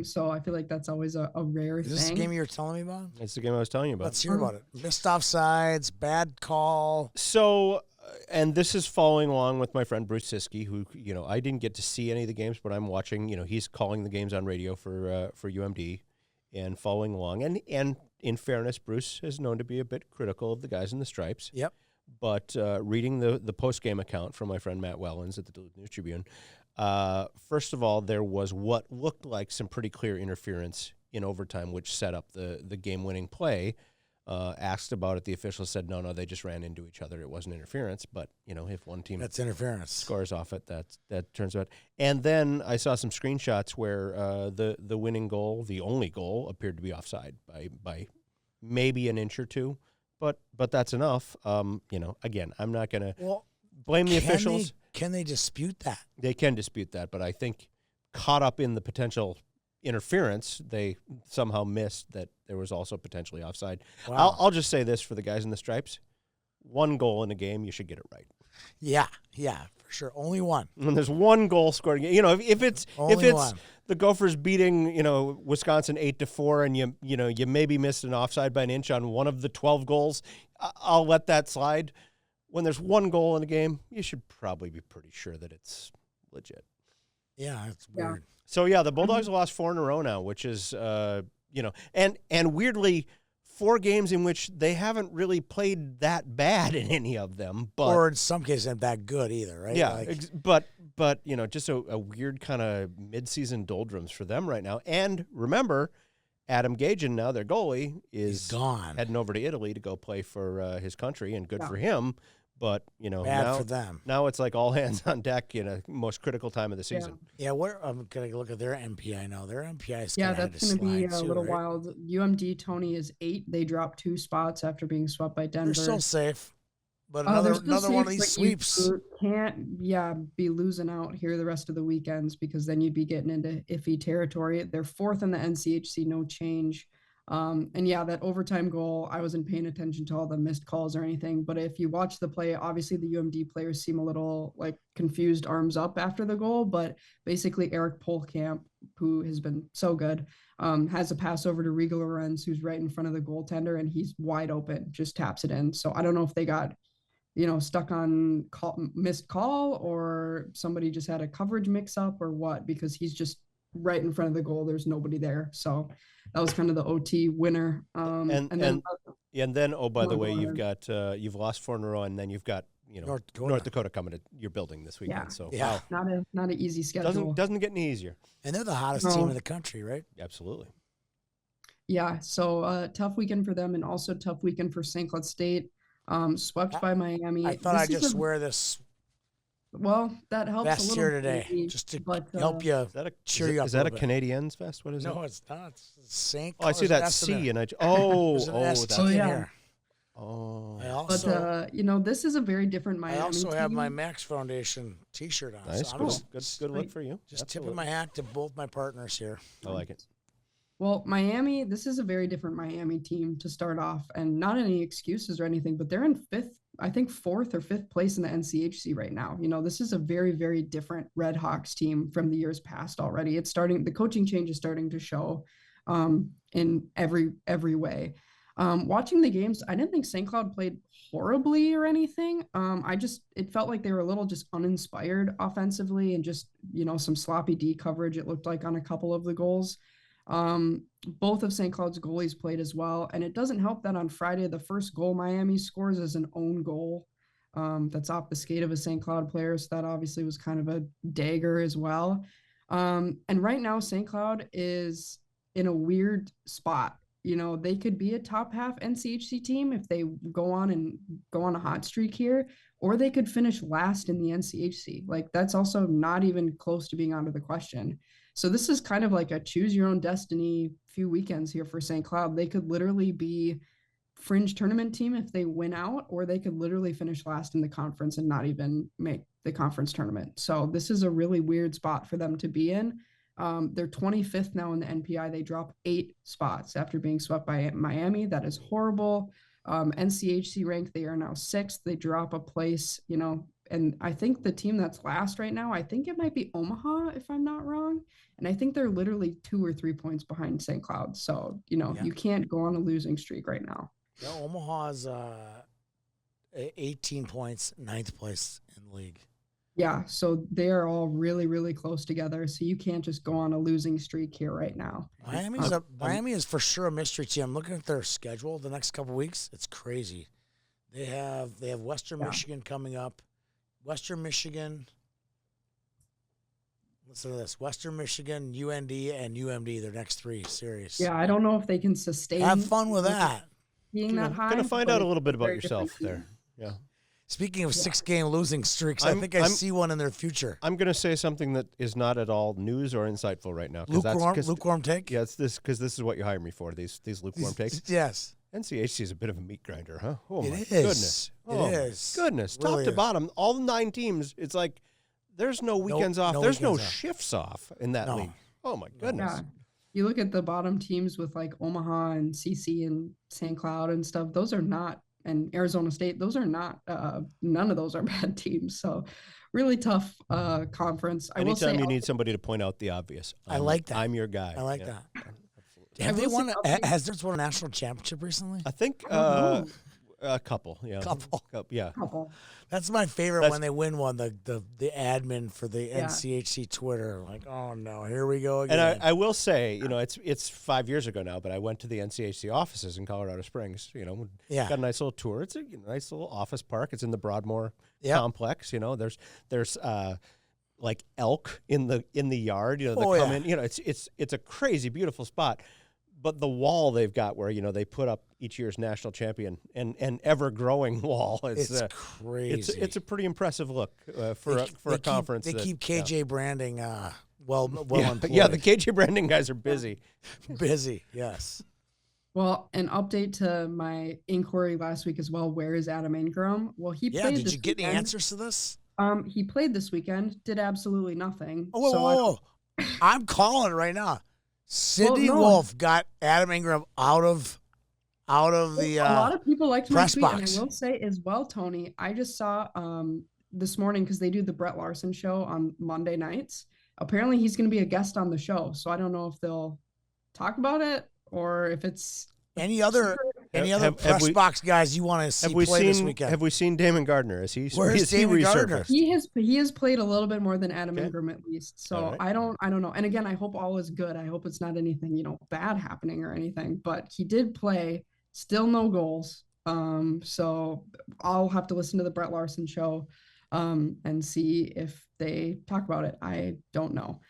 So I feel like that's always a rare thing. Is this the game you were telling me about? It's the game I was telling you about. Let's hear about it. Missed offsides, bad call. So, and this is following along with my friend Bruce Siskey, who, I didn't get to see any of the games, but I'm watching, he's calling the games on radio for UMD and following along. And in fairness, Bruce is known to be a bit critical of the guys in the stripes. Yep. But reading the post-game account from my friend Matt Wellens at the Duluth News Tribune, first of all, there was what looked like some pretty clear interference in overtime, which set up the game-winning play. Asked about it, the officials said, no, they just ran into each other. It wasn't interference, but, if one team that's interference scores off it, that turns out. And then I saw some screenshots where the winning goal, the only goal, appeared to be offside by maybe an inch or two. But that's enough. Again, I'm not going to blame the officials. Can they dispute that? They can dispute that, but I think caught up in the potential interference, they somehow missed that there was also potentially offside. Wow. I'll just say this for the guys in the stripes. One goal in a game, you should get it right. Yeah, for sure. Only one. When there's one goal scored, if it's one. The Gophers beating, Wisconsin 8-4, and you maybe missed an offside by an inch on one of the 12 goals, I'll let that slide. When there's one goal in a game, you should probably be pretty sure that it's legit. Yeah, it's weird. So the Bulldogs have lost 4 in a row now, which is and weirdly 4 games in which they haven't really played that bad in any of them, or in some cases not that good either, right? Yeah, but just a weird kind of midseason doldrums for them right now. And remember, Adam Gajan, now their goalie, is gone, heading over to Italy to go play for his country, and good for him. But bad now, for them. Now it's like all hands on deck in a most critical time of the season. Yeah, I'm gonna look at their MPI now. Their MPI is that's gonna be a little wild. UMD Tony is 8. They dropped 2 spots after being swept by Denver. They're still safe, but another one of these sweeps. You can't be losing out here the rest of the weekends, because then you'd be getting into iffy territory. They're 4th in the NCHC, no change. And that overtime goal, I wasn't paying attention to all the missed calls or anything, but if you watch the play, obviously the UMD players seem a little like confused, arms up after the goal, but basically Eric Polkamp, who has been so good, has a pass over to Rigo Lorenz, who's right in front of the goaltender, and he's wide open, just taps it in. So I don't know if they got, stuck on missed call, or somebody just had a coverage mix up or what, because he's just right in front of the goal. There's nobody there. So that was kind of the OT winner. And then, oh, by the way, you've lost 4 in a row, and then you've got, North Dakota coming to your building this weekend. Yeah. So wow. Not an easy schedule. Doesn't get any easier. And they're the hottest team in the country, right? Absolutely. Yeah. So tough weekend for them, and also tough weekend for St. Cloud State. Swept by Miami. I thought I'd just wear this. Well, that helps vest a little here today, just to help you cheer you up. Is that a Canadiens vest? What is it? No, it's not. It's St. Oh, I see that C, and that's yeah. Oh, I also, but this is a very different Miami. I also have my Max Foundation T-shirt on. Nice, so good look for you. Just tipping my hat to both my partners here. I like it. Well, Miami, this is a very different Miami team to start off, and not any excuses or anything, but they're in 4th or 5th place in the NCHC right now. This is a very, very different Red Hawks team from the years past already. The coaching change is starting to show in every way. Watching the games, I didn't think St. Cloud played horribly or anything. It felt like they were a little just uninspired offensively, and just, some sloppy D coverage, it looked like, on a couple of the goals. Both of St. Cloud's goalies played as well, and it doesn't help that on Friday the first goal Miami scores is an own goal that's off the skate of a St. Cloud player, so that obviously was kind of a dagger as well. And right now St. Cloud is in a weird spot. They could be a top half NCHC team if they go on a hot streak here, or they could finish last in the NCHC. Like that's also not even close to being out of the question. So this is kind of like a choose your own destiny few weekends here for St. Cloud. They could literally be fringe tournament team if they win out, or they could literally finish last in the conference and not even make the conference tournament. So this is a really weird spot for them to be in. They're 25th now in the NPI. They drop 8 spots after being swept by Miami. That is horrible. NCHC rank, they are now 6th. They drop a place, you know, and I think the team that's last right now, I think it might be Omaha, if I'm not wrong. And I think they're literally 2 or 3 points behind St. Cloud. So, you know, you can't go on a losing streak right now. Yeah, Omaha's 18 points, 9th place in the league. Yeah, so they are all really, really close together. So you can't just go on a losing streak here right now. Miami is for sure a mystery team. I'm looking at their schedule the next couple of weeks. It's crazy. They have Western Michigan coming up. Western Michigan. Listen to this: Western Michigan, UND, and UMD. Their next 3 series. Yeah, I don't know if they can sustain. Have fun with that. Being that high. Gonna find out a little bit about yourself there. Yeah. Speaking of 6-game losing streaks, I think I see one in their future. I'm going to say something that is not at all news or insightful right now. Lukewarm take? Yeah, it's this because this is what you hire me for, these lukewarm takes. Yes. NCHC is a bit of a meat grinder, huh? Oh, my goodness. Goodness. It really Top to bottom, all 9 teams, it's like there's no weekends off. There's no shifts off in that league. Oh, my goodness. Yeah. You look at the bottom teams with like Omaha and CC and St. Cloud and stuff, those are not, and Arizona State, those are not, none of those are bad teams. So really tough conference. Anytime you need somebody to point out the obvious. I like that. I'm your guy. I like that. Have they won? Has there won a national championship recently? I think a couple. Yeah. Yeah. Couple. That's my favorite when they win one. The admin for the NCHC Twitter, like, oh no, here we go again. And I will say, you know, it's 5 years ago now, but I went to the NCHC offices in Colorado Springs. You know, got a nice little tour. It's a nice little office park. It's in the Broadmoor complex. You know, there's like elk in the yard. You know, that come in. You know, it's a crazy beautiful spot. But the wall they've got where, you know, they put up each year's national champion and ever-growing wall. It's crazy. It's a pretty impressive look for a conference. They keep KJ branding well employed. Yeah, the KJ branding guys are busy. Busy, yes. Well, an update to my inquiry last week as well. Where is Adam Ingram? Well, he played did you get any answers to this? He played this weekend, did absolutely nothing. Whoa. I'm calling it right now. Sydney Wolf got Adam Ingram out of the a lot of people liked my tweet, box. And I will say as well, Tony, I just saw this morning because they do the Brett Larson show on Monday nights. Apparently he's going to be a guest on the show, so I don't know if they'll talk about it or if it's any other press box guys you want to see play this weekend. Have we seen Damon Gardner? Where's Damon Gardner? He has played a little bit more than Adam Ingram at least. So I don't know. And again, I hope all is good. I hope it's not anything, you know, bad happening or anything, but he did play, still no goals. So I'll have to listen to the Brett Larson show and see if they talk about it. I don't know.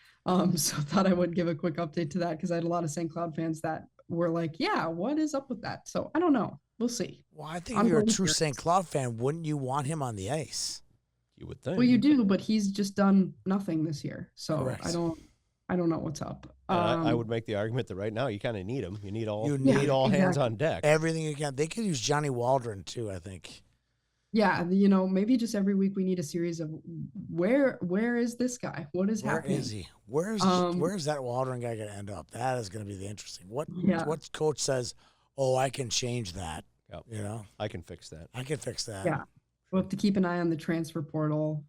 So I thought I would give a quick update to that because I had a lot of St. Cloud fans that were like, yeah, what is up with that? So I don't know. We'll see. Well, I think if you're a true St. Cloud fan, wouldn't you want him on the ice? You would think. Well, you do, but he's just done nothing this year. So correct. I don't know what's up. I would make the argument that right now you kind of need him. You need all hands on deck. Everything you can. They could use Johnny Waldron too, I think. Yeah, you know, maybe just every week we need a series of where is this guy? What is happening? Where is he? Where's that Waldron guy going to end up? That is going to be the interesting. What coach says, "Oh, I can change that." Yep. You know, I can fix that. Yeah, we'll have to keep an eye on the transfer portal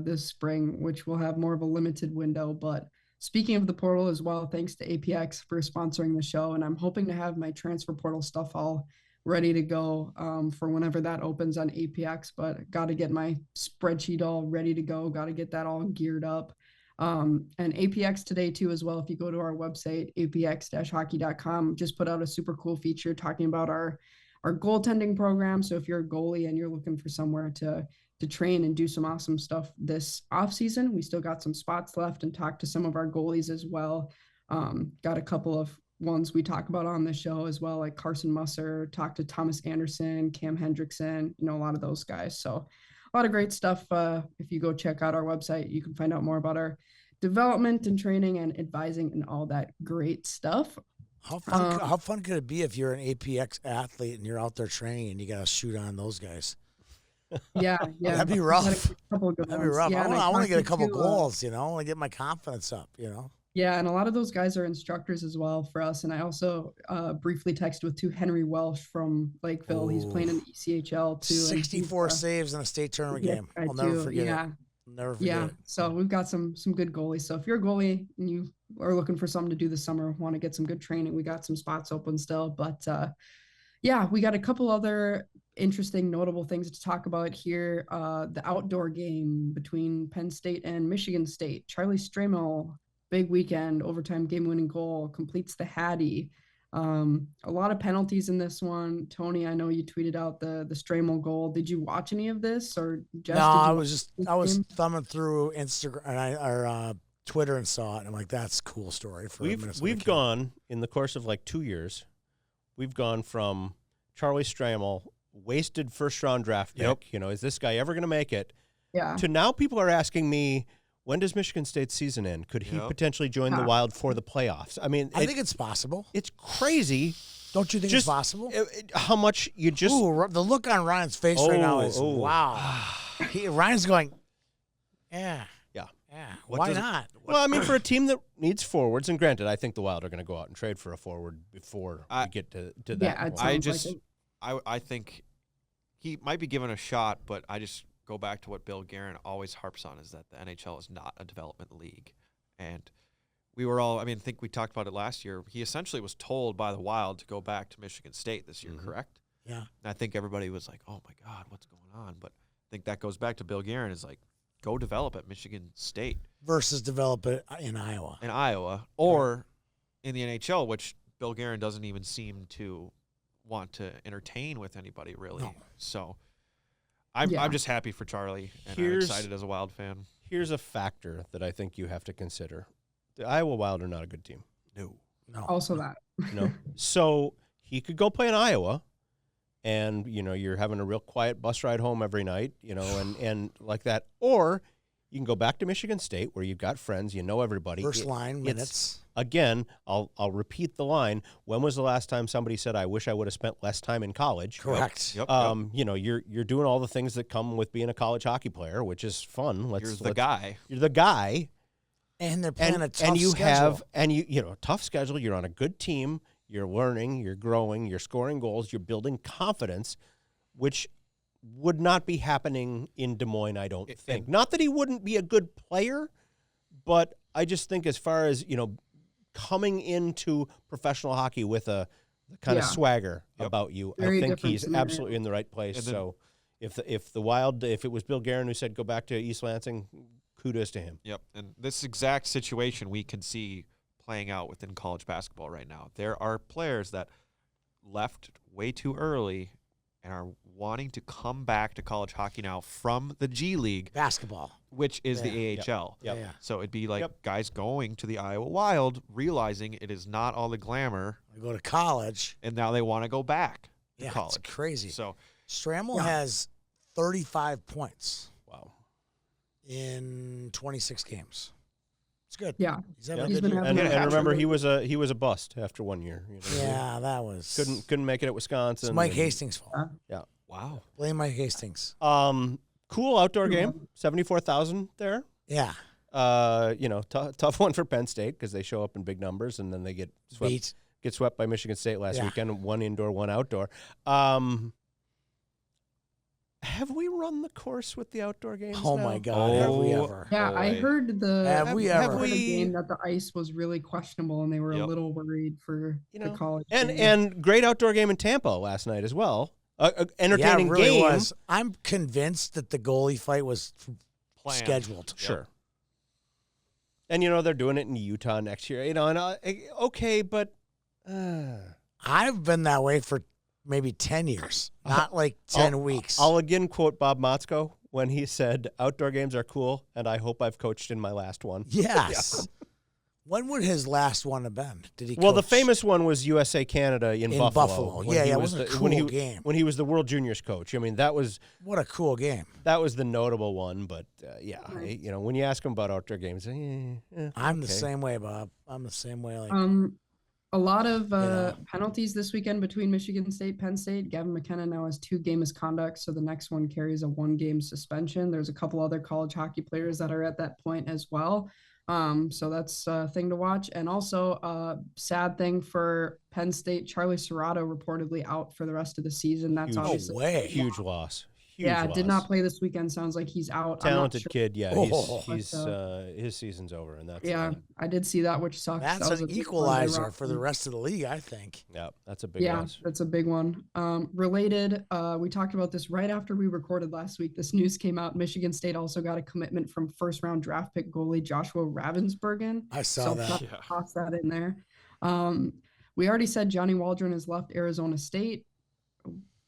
this spring, which will have more of a limited window. But speaking of the portal as well, thanks to APX for sponsoring the show, and I'm hoping to have my transfer portal stuff all ready to go for whenever that opens on APX, but got to get my spreadsheet all ready to go. Got to get that all geared up. And APX today too, as well. If you go to our website, apx-hockey.com, just put out a super cool feature talking about our goaltending program. So if you're a goalie and you're looking for somewhere to train and do some awesome stuff this off season, we still got some spots left and talk to some of our goalies as well. Got a couple of ones we talk about on the show as well, like Carson Musser, talk to Thomas Anderson, Cam Hendrickson, you know, a lot of those guys. So lot of great stuff. If you go check out our website, you can find out more about our development and training and advising and all that great stuff. How fun could it be if you're an APX athlete and you're out there training and you got to shoot on those guys? Yeah. That'd be rough. That'd be rough. Yeah, I want to get a couple goals, I want to get my confidence up, Yeah, and a lot of those guys are instructors as well for us. And I also briefly texted with Henry Welsh from Lakeville. He's playing in the ECHL too. 64 saves in a state tournament game. I'll never forget it. Never forget it. So we've got some good goalies. So if you're a goalie and you are looking for something to do this summer, want to get some good training, we got some spots open still. But we got a couple other interesting, notable things to talk about here. The outdoor game between Penn State and Michigan State. Charlie Stramel, big weekend, overtime game-winning goal, completes the Hattie. A lot of penalties in this one. Tony, I know you tweeted out the Stramel goal. Did you watch any of this, or Jess? No, I was thumbing through Instagram or Twitter and saw it. And I'm like, that's a cool story for we've gone in the course of 2 years. We've gone from Charlie Stramel, wasted first-round draft pick. Yep. Is this guy ever going to make it? Yeah. To now, people are asking me, when does Michigan State's season end? Could he potentially join the Wild for the playoffs? I mean, I think it's possible. It's crazy. Don't you think it's possible? How much you just... Ooh, the look on Ryan's face right now is, wow. Ryan's going, yeah. Why not? Well, I mean, for a team that needs forwards, and granted, I think the Wild are going to go out and trade for a forward before we get to that point. I think he might be given a shot, but I just go back to what Bill Guerin always harps on, is that the NHL is not a development league. And we were all, I think we talked about it last year. He essentially was told by the Wild to go back to Michigan State this year, correct? Yeah. And I think everybody was like, oh my God, what's going on? But I think that goes back to Bill Guerin, is go develop at Michigan State. Versus develop it in Iowa. Or in the NHL, which Bill Guerin doesn't even seem to want to entertain with anybody, really. No. So I'm just happy for Charlie, and I'm excited as a Wild fan. Here's a factor that I think you have to consider. The Iowa Wild are not a good team. No. Also that. No. So he could go play in Iowa, and, you're having a real quiet bus ride home every night, and like that. Or you can go back to Michigan State, where you've got friends, everybody. First line minutes. Again, I'll repeat the line. When was the last time somebody said, I wish I would have spent less time in college? Correct. Yep. You're doing all the things that come with being a college hockey player, which is fun. You're the guy. You're the guy. And they're playing a tough schedule. Tough schedule. You're on a good team. You're learning, you're growing, you're scoring goals, you're building confidence, which would not be happening in Des Moines, I don't think. Not that he wouldn't be a good player, but I just think as far as, coming into professional hockey with a kind of swagger about you, Very I think he's scenario. absolutely in the right place. So if the Wild, if it was Bill Guerin who said go back to East Lansing, kudos to him. Yep. And this exact situation we can see playing out within college basketball right now. There are players that left way too early and are wanting to come back to college hockey now from the G League basketball, which is the AHL. Yep. Yeah. So it'd be guys going to the Iowa Wild, realizing it is not all the glamour. They go to college, and now they want to go back to college. It's crazy. So Stramel has 35 points. Wow. In 26 games. It's good. Yeah. He's been having and remember, he was a bust after 1 year. Yeah, that was couldn't make it at Wisconsin. It's Mike Hastings' fault. Yeah. Wow. Blame Mike Hastings. Cool outdoor game. 74,000 there. Yeah. Tough one for Penn State because they show up in big numbers and then they get swept by Michigan State last weekend. One indoor, one outdoor. Have we run the course with the outdoor games? Oh now? my God! Have we ever? Yeah, I heard Have we ever? The game that the ice was really questionable, and they were a little worried for the college. And great outdoor game in Tampa last night as well. Entertaining it really game. Was. I'm convinced that the goalie fight was scheduled. Sure. And they're doing it in Utah next year. Okay, but I've been that way for maybe 10 years, not 10 weeks. I'll again quote Bob Motzko when he said, outdoor games are cool, and I hope I've coached in my last one. Yes. When would his last one have been? Did he? Well, the coach famous one was USA Canada in Buffalo. Yeah, it was a cool game. When he was the World Juniors coach. I mean, that was what a cool game. That was the notable one. But when you ask him about outdoor games, I'm the same way, Bob. I'm the same way. Like a lot of penalties this weekend between Michigan State, Penn State. Gavin McKenna now has 2 game misconduct, so the next one carries a 1-game suspension. There's a couple other college hockey players that are at that point as well. So that's a thing to watch. And also sad thing for Penn State, Charlie Serrato reportedly out for the rest of the season. That's obviously a huge loss. Did not play this weekend. Sounds like he's out. Talented kid, yeah. He's his season's over, and that's I did see that, which sucks. That's an equalizer for the rest of the league, I think. Yeah, that's a big loss. That's a big one. Related, we talked about this right after we recorded last week. This news came out. Michigan State also got a commitment from first-round draft pick goalie Joshua Ravensbergen. I saw that. Toss that in there. We already said Johnny Waldron has left Arizona State.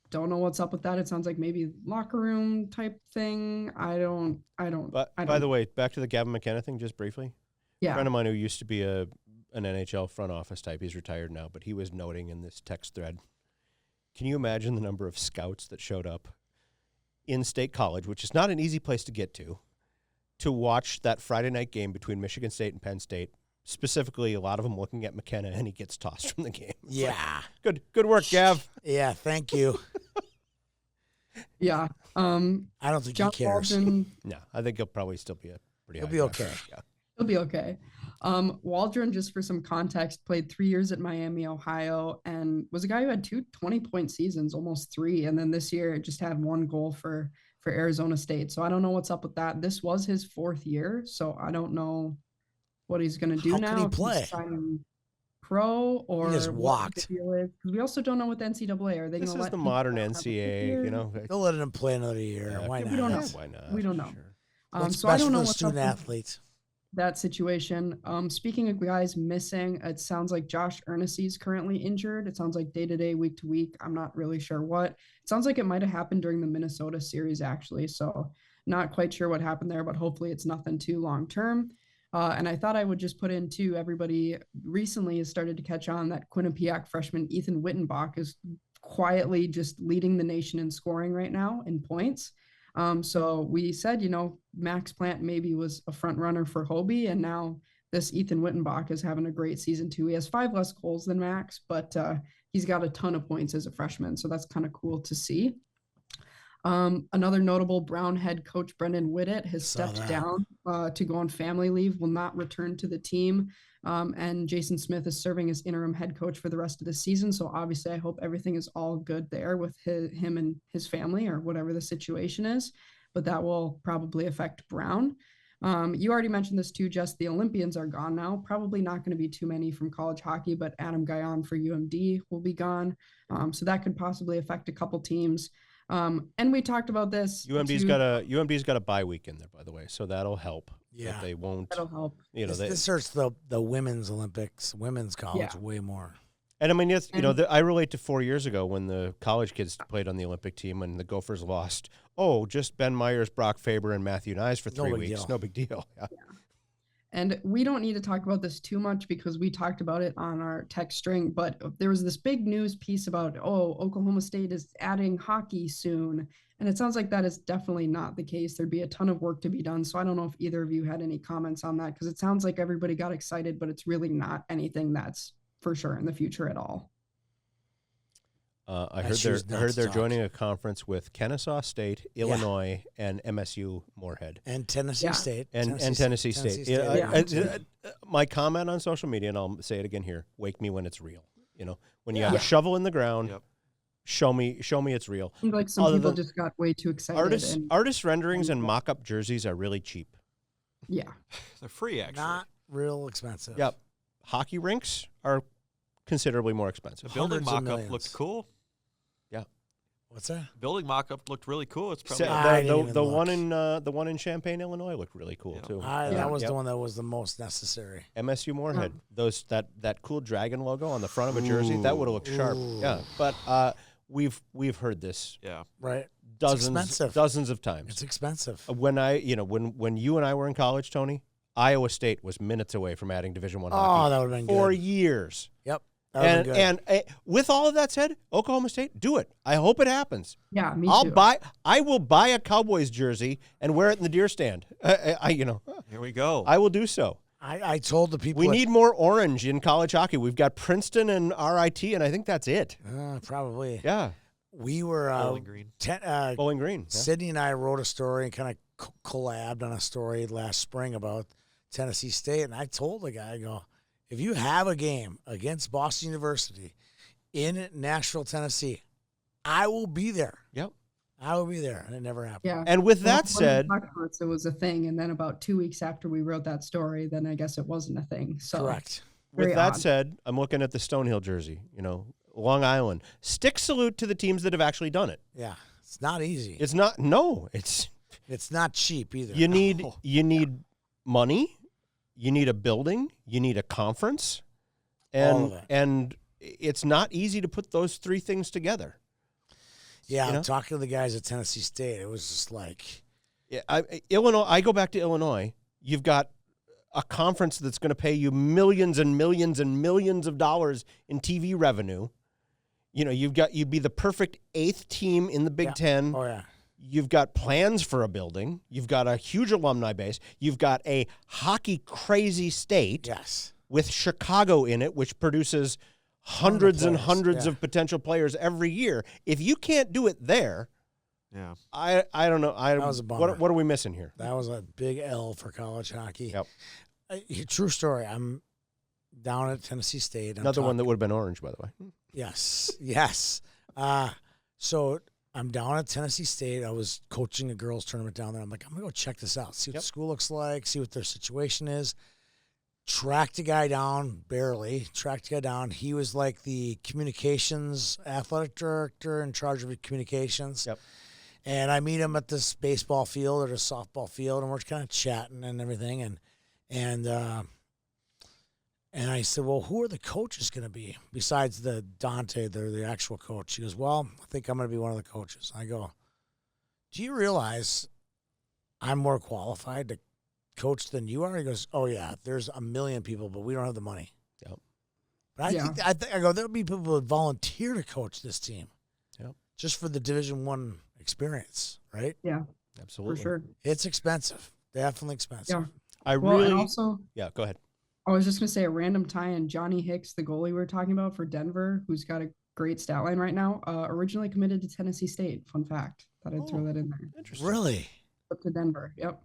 Don't know what's up with that. It sounds like maybe locker room type thing. I don't. By the way, back to the Gavin McKenna thing, just briefly. Yeah. A friend of mine who used to be an NHL front office type. He's retired now, but he was noting in this text thread. Can you imagine the number of scouts that showed up in State College, which is not an easy place to get to watch that Friday night game between Michigan State and Penn State? Specifically, a lot of them looking at McKenna, and he gets tossed from the game. Yeah. Like, good work, Gav. Yeah, thank you. Yeah. I don't think John he cares. Waldron, No, I think he'll probably still be a pretty high He'll be okay. Yeah. He'll be okay. Waldron, just for some context, played 3 years at Miami, Ohio, and was a guy who had 2 20-point seasons, almost 3. And then this year just had 1 goal for Arizona State. So I don't know what's up with that. This was his 4th year, so I don't know what he's going to do now. How can he play? Pro or he just walked. Because we also don't know what the NCAA are. They This is the modern NCAA, They'll let him play another year. Yeah, Why not? We don't know. Why not? We don't know. What's so I don't know for the what's student up with athletes. that situation. Speaking of guys missing, it sounds like Josh Earnesty is currently injured. It sounds like day-to-day, week-to-week. I'm not really sure what. It sounds like it might have happened during the Minnesota series, actually. So not quite sure what happened there, but hopefully it's nothing too long-term. And I thought I would just put in, too, everybody recently has started to catch on that Quinnipiac freshman Ethan Wittenbach is quietly just leading the nation in scoring right now in points. So we said, Max Plant maybe was a front runner for Hobie, and now this Ethan Wittenbach is having a great season, too. He has 5 less goals than Max, but he's got a ton of points as a freshman, so that's kind of cool to see. Another notable Brown head coach, Brendan Whittet, has stepped down to go on family leave, will not return to the team. And Jason Smith is serving as interim head coach for the rest of the season. So obviously I hope everything is all good there with him and his family or whatever the situation is, but that will probably affect Brown. You already mentioned this too, Jess. The Olympians are gone now. Probably not going to be too many from college hockey, but Adam Guyon for UMD will be gone. So that could possibly affect a couple teams. And we talked about this. UMD's got a bye week in there, by the way, so that'll help. Yeah, but they won't. That'll help. This hurts the women's Olympics, women's college way more. And I mean, I relate to 4 years ago when the college kids played on the Olympic team and the Gophers lost. Oh, just Ben Myers, Brock Faber, and Matthew Nyes for 3 weeks. No big deal. Yeah. And we don't need to talk about this too much because we talked about it on our text string, but there was this big news piece about, Oklahoma State is adding hockey soon. And it sounds like that is definitely not the case. There'd be a ton of work to be done. So I don't know if either of you had any comments on that because it sounds like everybody got excited, but it's really not anything that's for sure in the future at all. I heard they're joining a conference with Kennesaw State, Illinois, and MSU Moorhead. And Tennessee State. And Tennessee State. My comment on social media, and I'll say it again here, wake me when it's real. When you have a shovel in the ground, show me it's real. Like some people just got way too excited. Artist renderings and mock-up jerseys are really cheap. Yeah. They're free, actually. Not real expensive. Yep. Hockey rinks are considerably more expensive. The building mock-up looked cool. Yeah. What's that? Building mock-up looked really cool. It's probably the one in Champaign, Illinois looked really cool too. That was the one that was the most necessary. MSU Moorhead. That cool dragon logo on the front of a jersey, that would have looked sharp. Yeah. But we've heard this. Yeah. Right. Dozens of times. It's expensive. When you and I were in college, Tony, Iowa State was minutes away from adding Division I Oh, hockey that would have been for good. years. Yep. That would've been good. And with all of that said, Oklahoma State, do it. I hope it happens. Yeah, me I too. will buy a Cowboys jersey and wear it in the deer stand. Here we go. I will do so. I told the people We need more orange in college hockey. We've got Princeton and RIT, and I think that's it. probably. Yeah. We were Bowling Green. Bowling Green. Yeah. Sydney and I wrote a story and kind of collabed on a story last spring about Tennessee State, and I told the guy, I go, if you have a game against Boston University in Nashville, Tennessee, I will be there. Yep. I will be there. And it never happened. Yeah. And with that said, it was a thing, and then about 2 weeks after we wrote that story, then I guess it wasn't a thing. So Correct. with that said, I'm looking at the Stonehill jersey, Long Island. Stick salute to the teams that have actually done it. Yeah. It's not easy. It's not, no, it's not cheap either. you need money, you need a building, you need a conference, All of it. and it's not easy to put those three things together. Yeah, I'm talking to the guys at Tennessee State. It was just like, Illinois. I go back to Illinois. You've got a conference that's going to pay you millions and millions and millions of dollars in TV revenue. You'd be the perfect 8th team in the Big Ten. Oh yeah. You've got plans for a building. You've got a huge alumni base. You've got a hockey crazy state. Yes. With Chicago in it, which produces hundreds and hundreds yeah. of potential players every year. If you can't do it there, Yeah. I don't know. That was a bummer. What are we missing here? That was a big L for college hockey. Yep. True story. I'm down at Tennessee State. Another one that would have been orange, by the way. Yes. Yes. So I'm down at Tennessee State. I was coaching a girls tournament down there. I'm like, I'm going to go check this out, see what the school looks like, see what their situation is. Tracked a guy down, barely. Tracked a guy down. He was like the communications athletic director in charge of communications. Yep. And I meet him at this baseball field or a softball field, and we're kind of chatting and everything. And I said, well, who are the coaches going to be besides the Dante, the actual coach? He goes, well, I think I'm going to be one of the coaches. I go, do you realize I'm more qualified to coach than you are? He goes, oh yeah, there's a million people, but we don't have the money. Yep. But I think I go, there'll be people that volunteer to coach this team. Yep. Just for the Division I experience, right? Yeah. Absolutely. For sure. It's expensive. Definitely expensive. Yeah. And also, go ahead. I was just going to say a random tie-in. Johnny Hicks, the goalie we were talking about for Denver, who's got a great stat line right now, originally committed to Tennessee State. Fun fact. Thought I'd throw that in there. Interesting. Really? Up to Denver. Yep.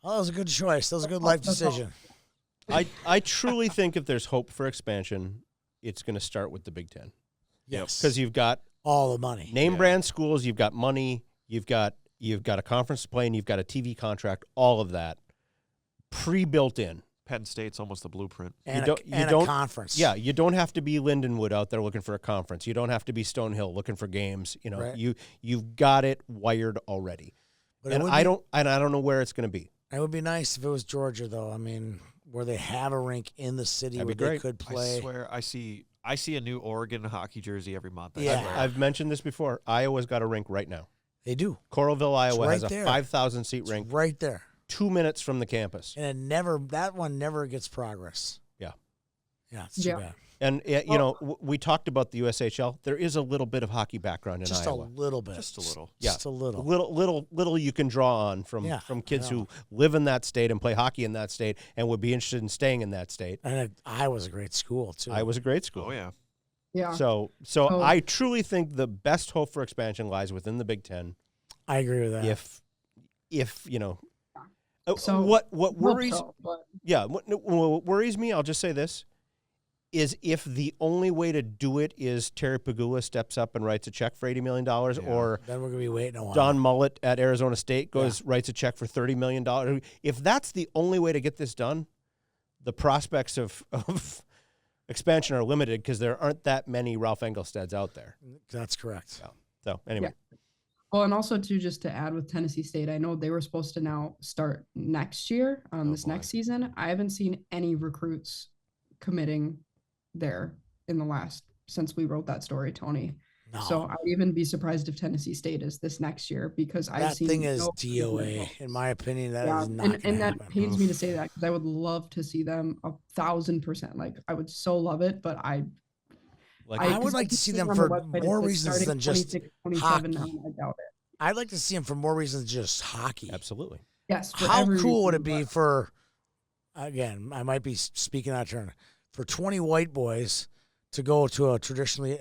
Oh, that was a good choice. That was a good life decision. I truly think if there's hope for expansion, it's going to start with the Big Ten. Yes. Because you've got all the money. Name brand schools, you've got money, you've got a conference to play, and you've got a TV contract, all of that pre-built in. Penn State's almost the blueprint. And a conference. Yeah, you don't have to be Lindenwood out there looking for a conference. You don't have to be Stonehill looking for games. Right. You've got it wired already. But and I don't know where it's going to be. It would be nice if it was Georgia, though. I mean, where they have a rink in the city That'd where be they great. could play. I swear, I see a new Oregon hockey jersey every month. Yeah. I've mentioned this before. Iowa's got a rink right now. They do. Coralville, Iowa right has a there. 5,000 seat rink right there. 2 minutes from the campus. And that one never gets progress. Yeah. Yeah, it's too bad. And, we talked about the USHL. There is a little bit of hockey background in Just Iowa. a little bit. Just a little. Yeah. Just a little. Little you can draw on from kids who live in that state and play hockey in that state and would be interested in staying in that state. And Iowa's a great school, too. Iowa's a great school. Oh, yeah. Yeah. So I truly think the best hope for expansion lies within the Big Ten. I agree with that. If So, what worries what worries me, I'll just say this, is if the only way to do it is Terry Pagula steps up and writes a check for $80 million or then we're going to be waiting a while. Don Mullett at Arizona State writes a check for $30 million. If that's the only way to get this done, the prospects of expansion are limited because there aren't that many Ralph Engelstads out there. That's correct. So anyway. Yeah. Well, and also too, just to add with Tennessee State, I know they were supposed to now start next year, next season. I haven't seen any recruits committing there since we wrote that story, Tony. No. So I'd even be surprised if Tennessee State is this next year because I've seen that thing is DOA. In my opinion, that is not. And that pains me to say that because I would love to see them 1,000%. Like I would so love it, but I would like to see them for more reasons than just 27 hockey. now, I doubt it. I'd like to see them for more reasons than just hockey. Absolutely. Yes. How cool would it be for, again, I might be speaking out of turn, for 20 white boys to go to a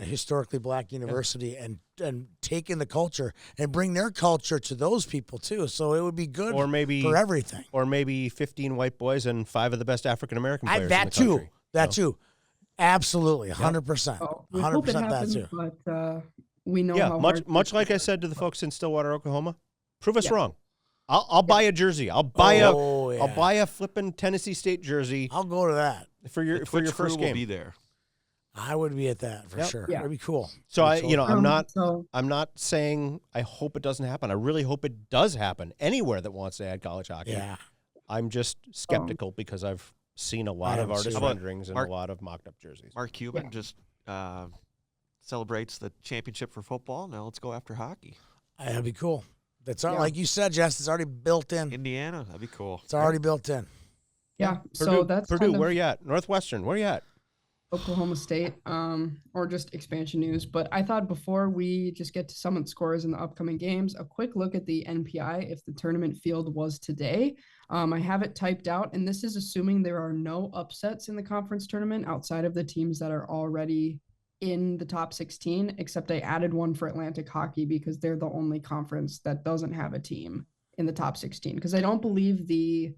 historically black university and take in the culture and bring their culture to those people too. So it would be good for everything. Or maybe 15 white boys and 5 of the best African-American players in the country. That too. Absolutely. 100%. 100% that too. But we know how much like I said to the folks in Stillwater, Oklahoma, prove us wrong. I'll buy a jersey. I'll buy I'll buy a flipping Tennessee State jersey. I'll go to that. For your first game. Will be there. I would be at that for sure. Yeah. That'd be cool. So I'm not saying I hope it doesn't happen. I really hope it does happen anywhere that wants to add college hockey. Yeah. I'm just skeptical because I've seen a lot of artist renderings and a lot of mocked up jerseys. Mark Cuban just celebrates the championship for football. Now let's go after hockey. That'd be cool. That's like you said, Jess. It's already built in. Indiana, that'd be cool. It's already built in. Yeah. Purdue, So that's Purdue. Where you at? Northwestern. Where you at? Oklahoma State, or just expansion news. But I thought before we just get to Summit scores in the upcoming games, a quick look at the NPI if the tournament field was today. I have it typed out, and this is assuming there are no upsets in the conference tournament outside of the teams that are already in the top 16, except I added one for Atlantic Hockey because they're the only conference that doesn't have a team in the top 16. Because I don't believe the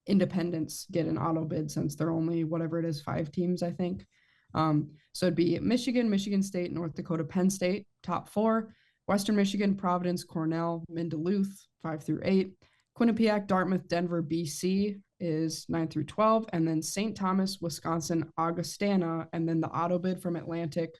independents get an auto bid since they're only, whatever it is, 5 teams, I think. So it'd be Michigan, Michigan State, North Dakota, Penn State, top 4, Western Michigan, Providence, Cornell, Duluth, 5 through 8, Quinnipiac, Dartmouth, Denver, BC is 9 through 12, and then St. Thomas, Wisconsin, Augustana, and then the auto bid from Atlantic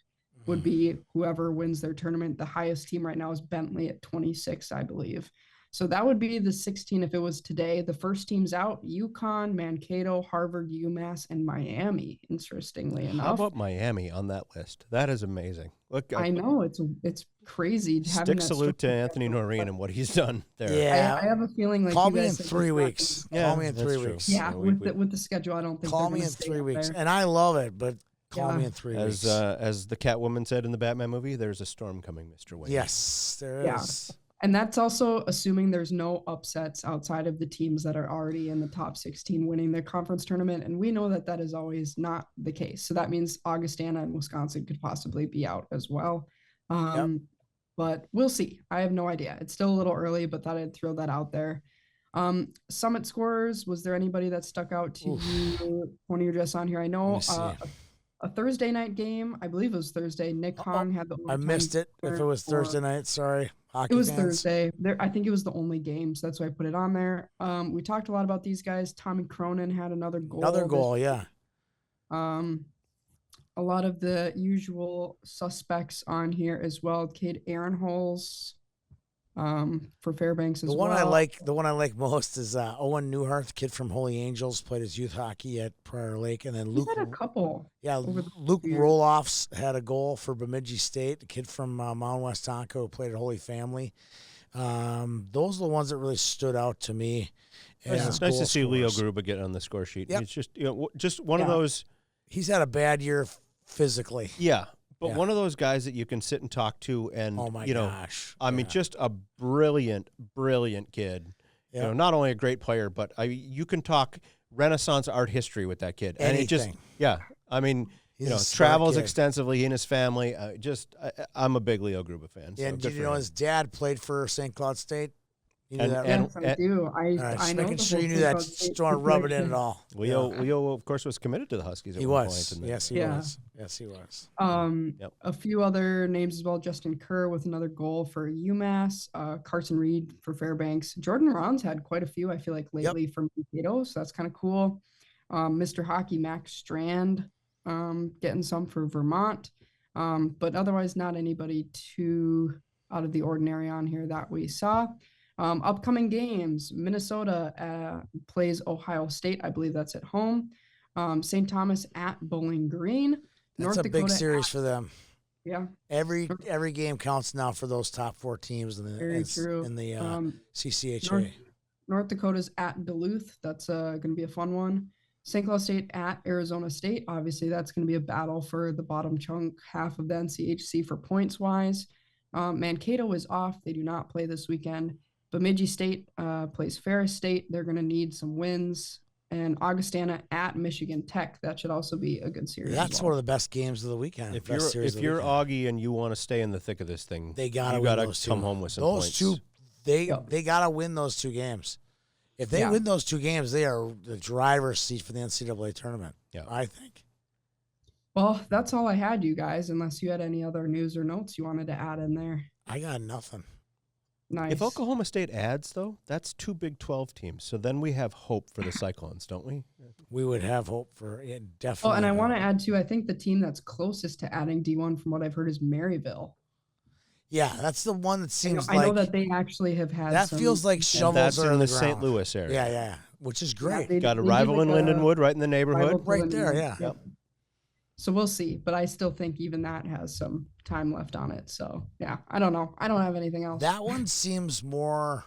would be whoever wins their tournament. The highest team right now is Bentley at 26, I believe. So that would be the 16 if it was today. The first teams out, UConn, Mankato, Harvard, UMass, and Miami, interestingly enough. How about Miami on that list? That is amazing. Look, I know, it's crazy. Stick salute to Anthony Noreen and what he's done there. Yeah. I have a feeling like call me in 3 weeks. Call me in 3 weeks. Yeah, with the schedule, I don't think call me in 3 weeks. And I love it, but call me in 3 weeks. As the Catwoman said in the Batman movie, there's a storm coming, Mr. Wayne. Yes, there is. And that's also assuming there's no upsets outside of the teams that are already in the top 16 winning their conference tournament. And we know that that is always not the case. So that means Augustana and Wisconsin could possibly be out as well. But we'll see. I have no idea. It's still a little early, but thought I'd throw that out there. Summit scores. Was there anybody that stuck out to you when you're just on here? I know a Thursday night game. I believe it was Thursday. Nick Hong had the. I missed it. If it was Thursday night, sorry. It was Thursday. I think it was the only game, so that's why I put it on there. We talked a lot about these guys. Tommy Cronin had another goal. Yeah. A lot of the usual suspects on here as well. Cade Aaronholes for Fairbanks as well. The one I like most is Owen Newhart, kid from Holy Angels, played his youth hockey at Prior Lake, and then Luke had a couple. Yeah, Luke Roloffs had a goal for Bemidji State, a kid from Mount West Tonka who played at Holy Family. Those are the ones that really stood out to me. It's nice to see Leo Gruba get on the score sheet. Yep. It's just one of those. He's had a bad year physically. Yeah. But one of those guys that you can sit and talk to and, gosh. I mean, just a brilliant, brilliant kid. Yep. Not only a great player, but you can talk Renaissance art history with that kid. Anything. And I mean, travels extensively, he and his family. I'm a big Leo Gruba fan. Yeah, so did you know his dad played for St. Cloud State? You knew that, right? Yes, I do. I know. Making sure you knew that. Just don't rub it in at all. Leo, of course, was committed to the Huskies at one point. Yes, he was. Yes, he was. A few other names as well. Justin Kerr with another goal for UMass. Carson Reed for Fairbanks. Jordan Ron's had quite a few, I feel like, lately from Mankato, so that's kind of cool. Mr. Hockey, Max Strand, getting some for Vermont. But otherwise, not anybody too out of the ordinary on here that we saw. Upcoming games, Minnesota plays Ohio State. I believe that's at home. St. Thomas at Bowling Green. That's a big series for them. Yeah. Every game counts now for those top 4 teams in the Very true. in the CCHA. North Dakota's at Duluth. That's going to be a fun one. St. Cloud State at Arizona State. Obviously, that's going to be a battle for the bottom chunk half of the NCHC for points wise. Mankato is off. They do not play this weekend. Bemidji State plays Ferris State. They're going to need some wins. And Augustana at Michigan Tech. That should also be a good series. That's one of the best games of the weekend. If you're Augie and you want to stay in the thick of this thing, they gotta come home with some points. Those two, they gotta win those 2 games. If they win those 2 games, they are the driver's seat for the NCAA tournament. Yeah, I think. Well, that's all I had, you guys. Unless you had any other news or notes you wanted to add in there. I got nothing. Nice. If Oklahoma State adds, though, that's 2 Big 12 teams. So then we have hope for the Cyclones, don't we? We would have hope for it, definitely. Oh, and I want to add, too, I think the team that's closest to adding D1 from what I've heard is Maryville. Yeah, that's the one that seems I know that they actually have had that feels like shovels that's are in the ground. St. Louis area. Yeah, which is great. Yeah, Got a rival in Lindenwood right in the neighborhood. Right there, yeah. Yep. So we'll see, but I still think even that has some time left on it. So yeah, I don't know. I don't have anything else. That one seems more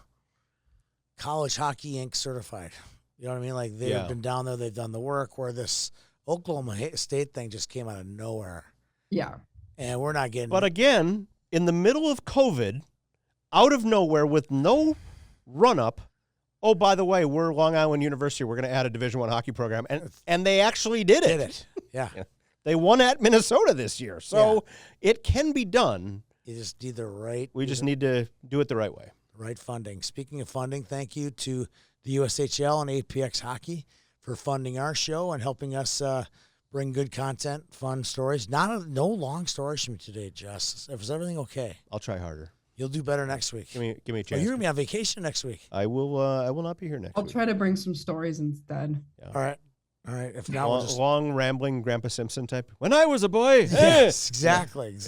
College Hockey Inc. certified. You know what I mean? Like they've been down there, they've done the work. Where this Oklahoma State thing just came out of nowhere. Yeah, and we're not getting. But again, in the middle of COVID, out of nowhere with no run up. Oh, by the way, we're Long Island University. We're going to add a Division I hockey program, and they actually did it. Yeah. They won at Minnesota this year, so it can be done. You just need the right. We just need to do it the right way. Right funding. Speaking of funding, thank you to the USHL and APX Hockey for funding our show and helping us bring good content, fun stories. No long stories from today, Jess. Was everything okay? I'll try harder. You'll do better next week. Give me a chance. Well, you're gonna be on vacation next week. I will not be here next week. I'll try to bring some stories instead. Yeah. All right. If not, long rambling Grandpa Simpson type. When I was a boy. Yes, exactly.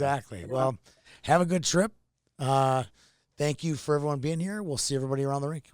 Well, have a good trip. Thank you for everyone being here. We'll see everybody around the rink.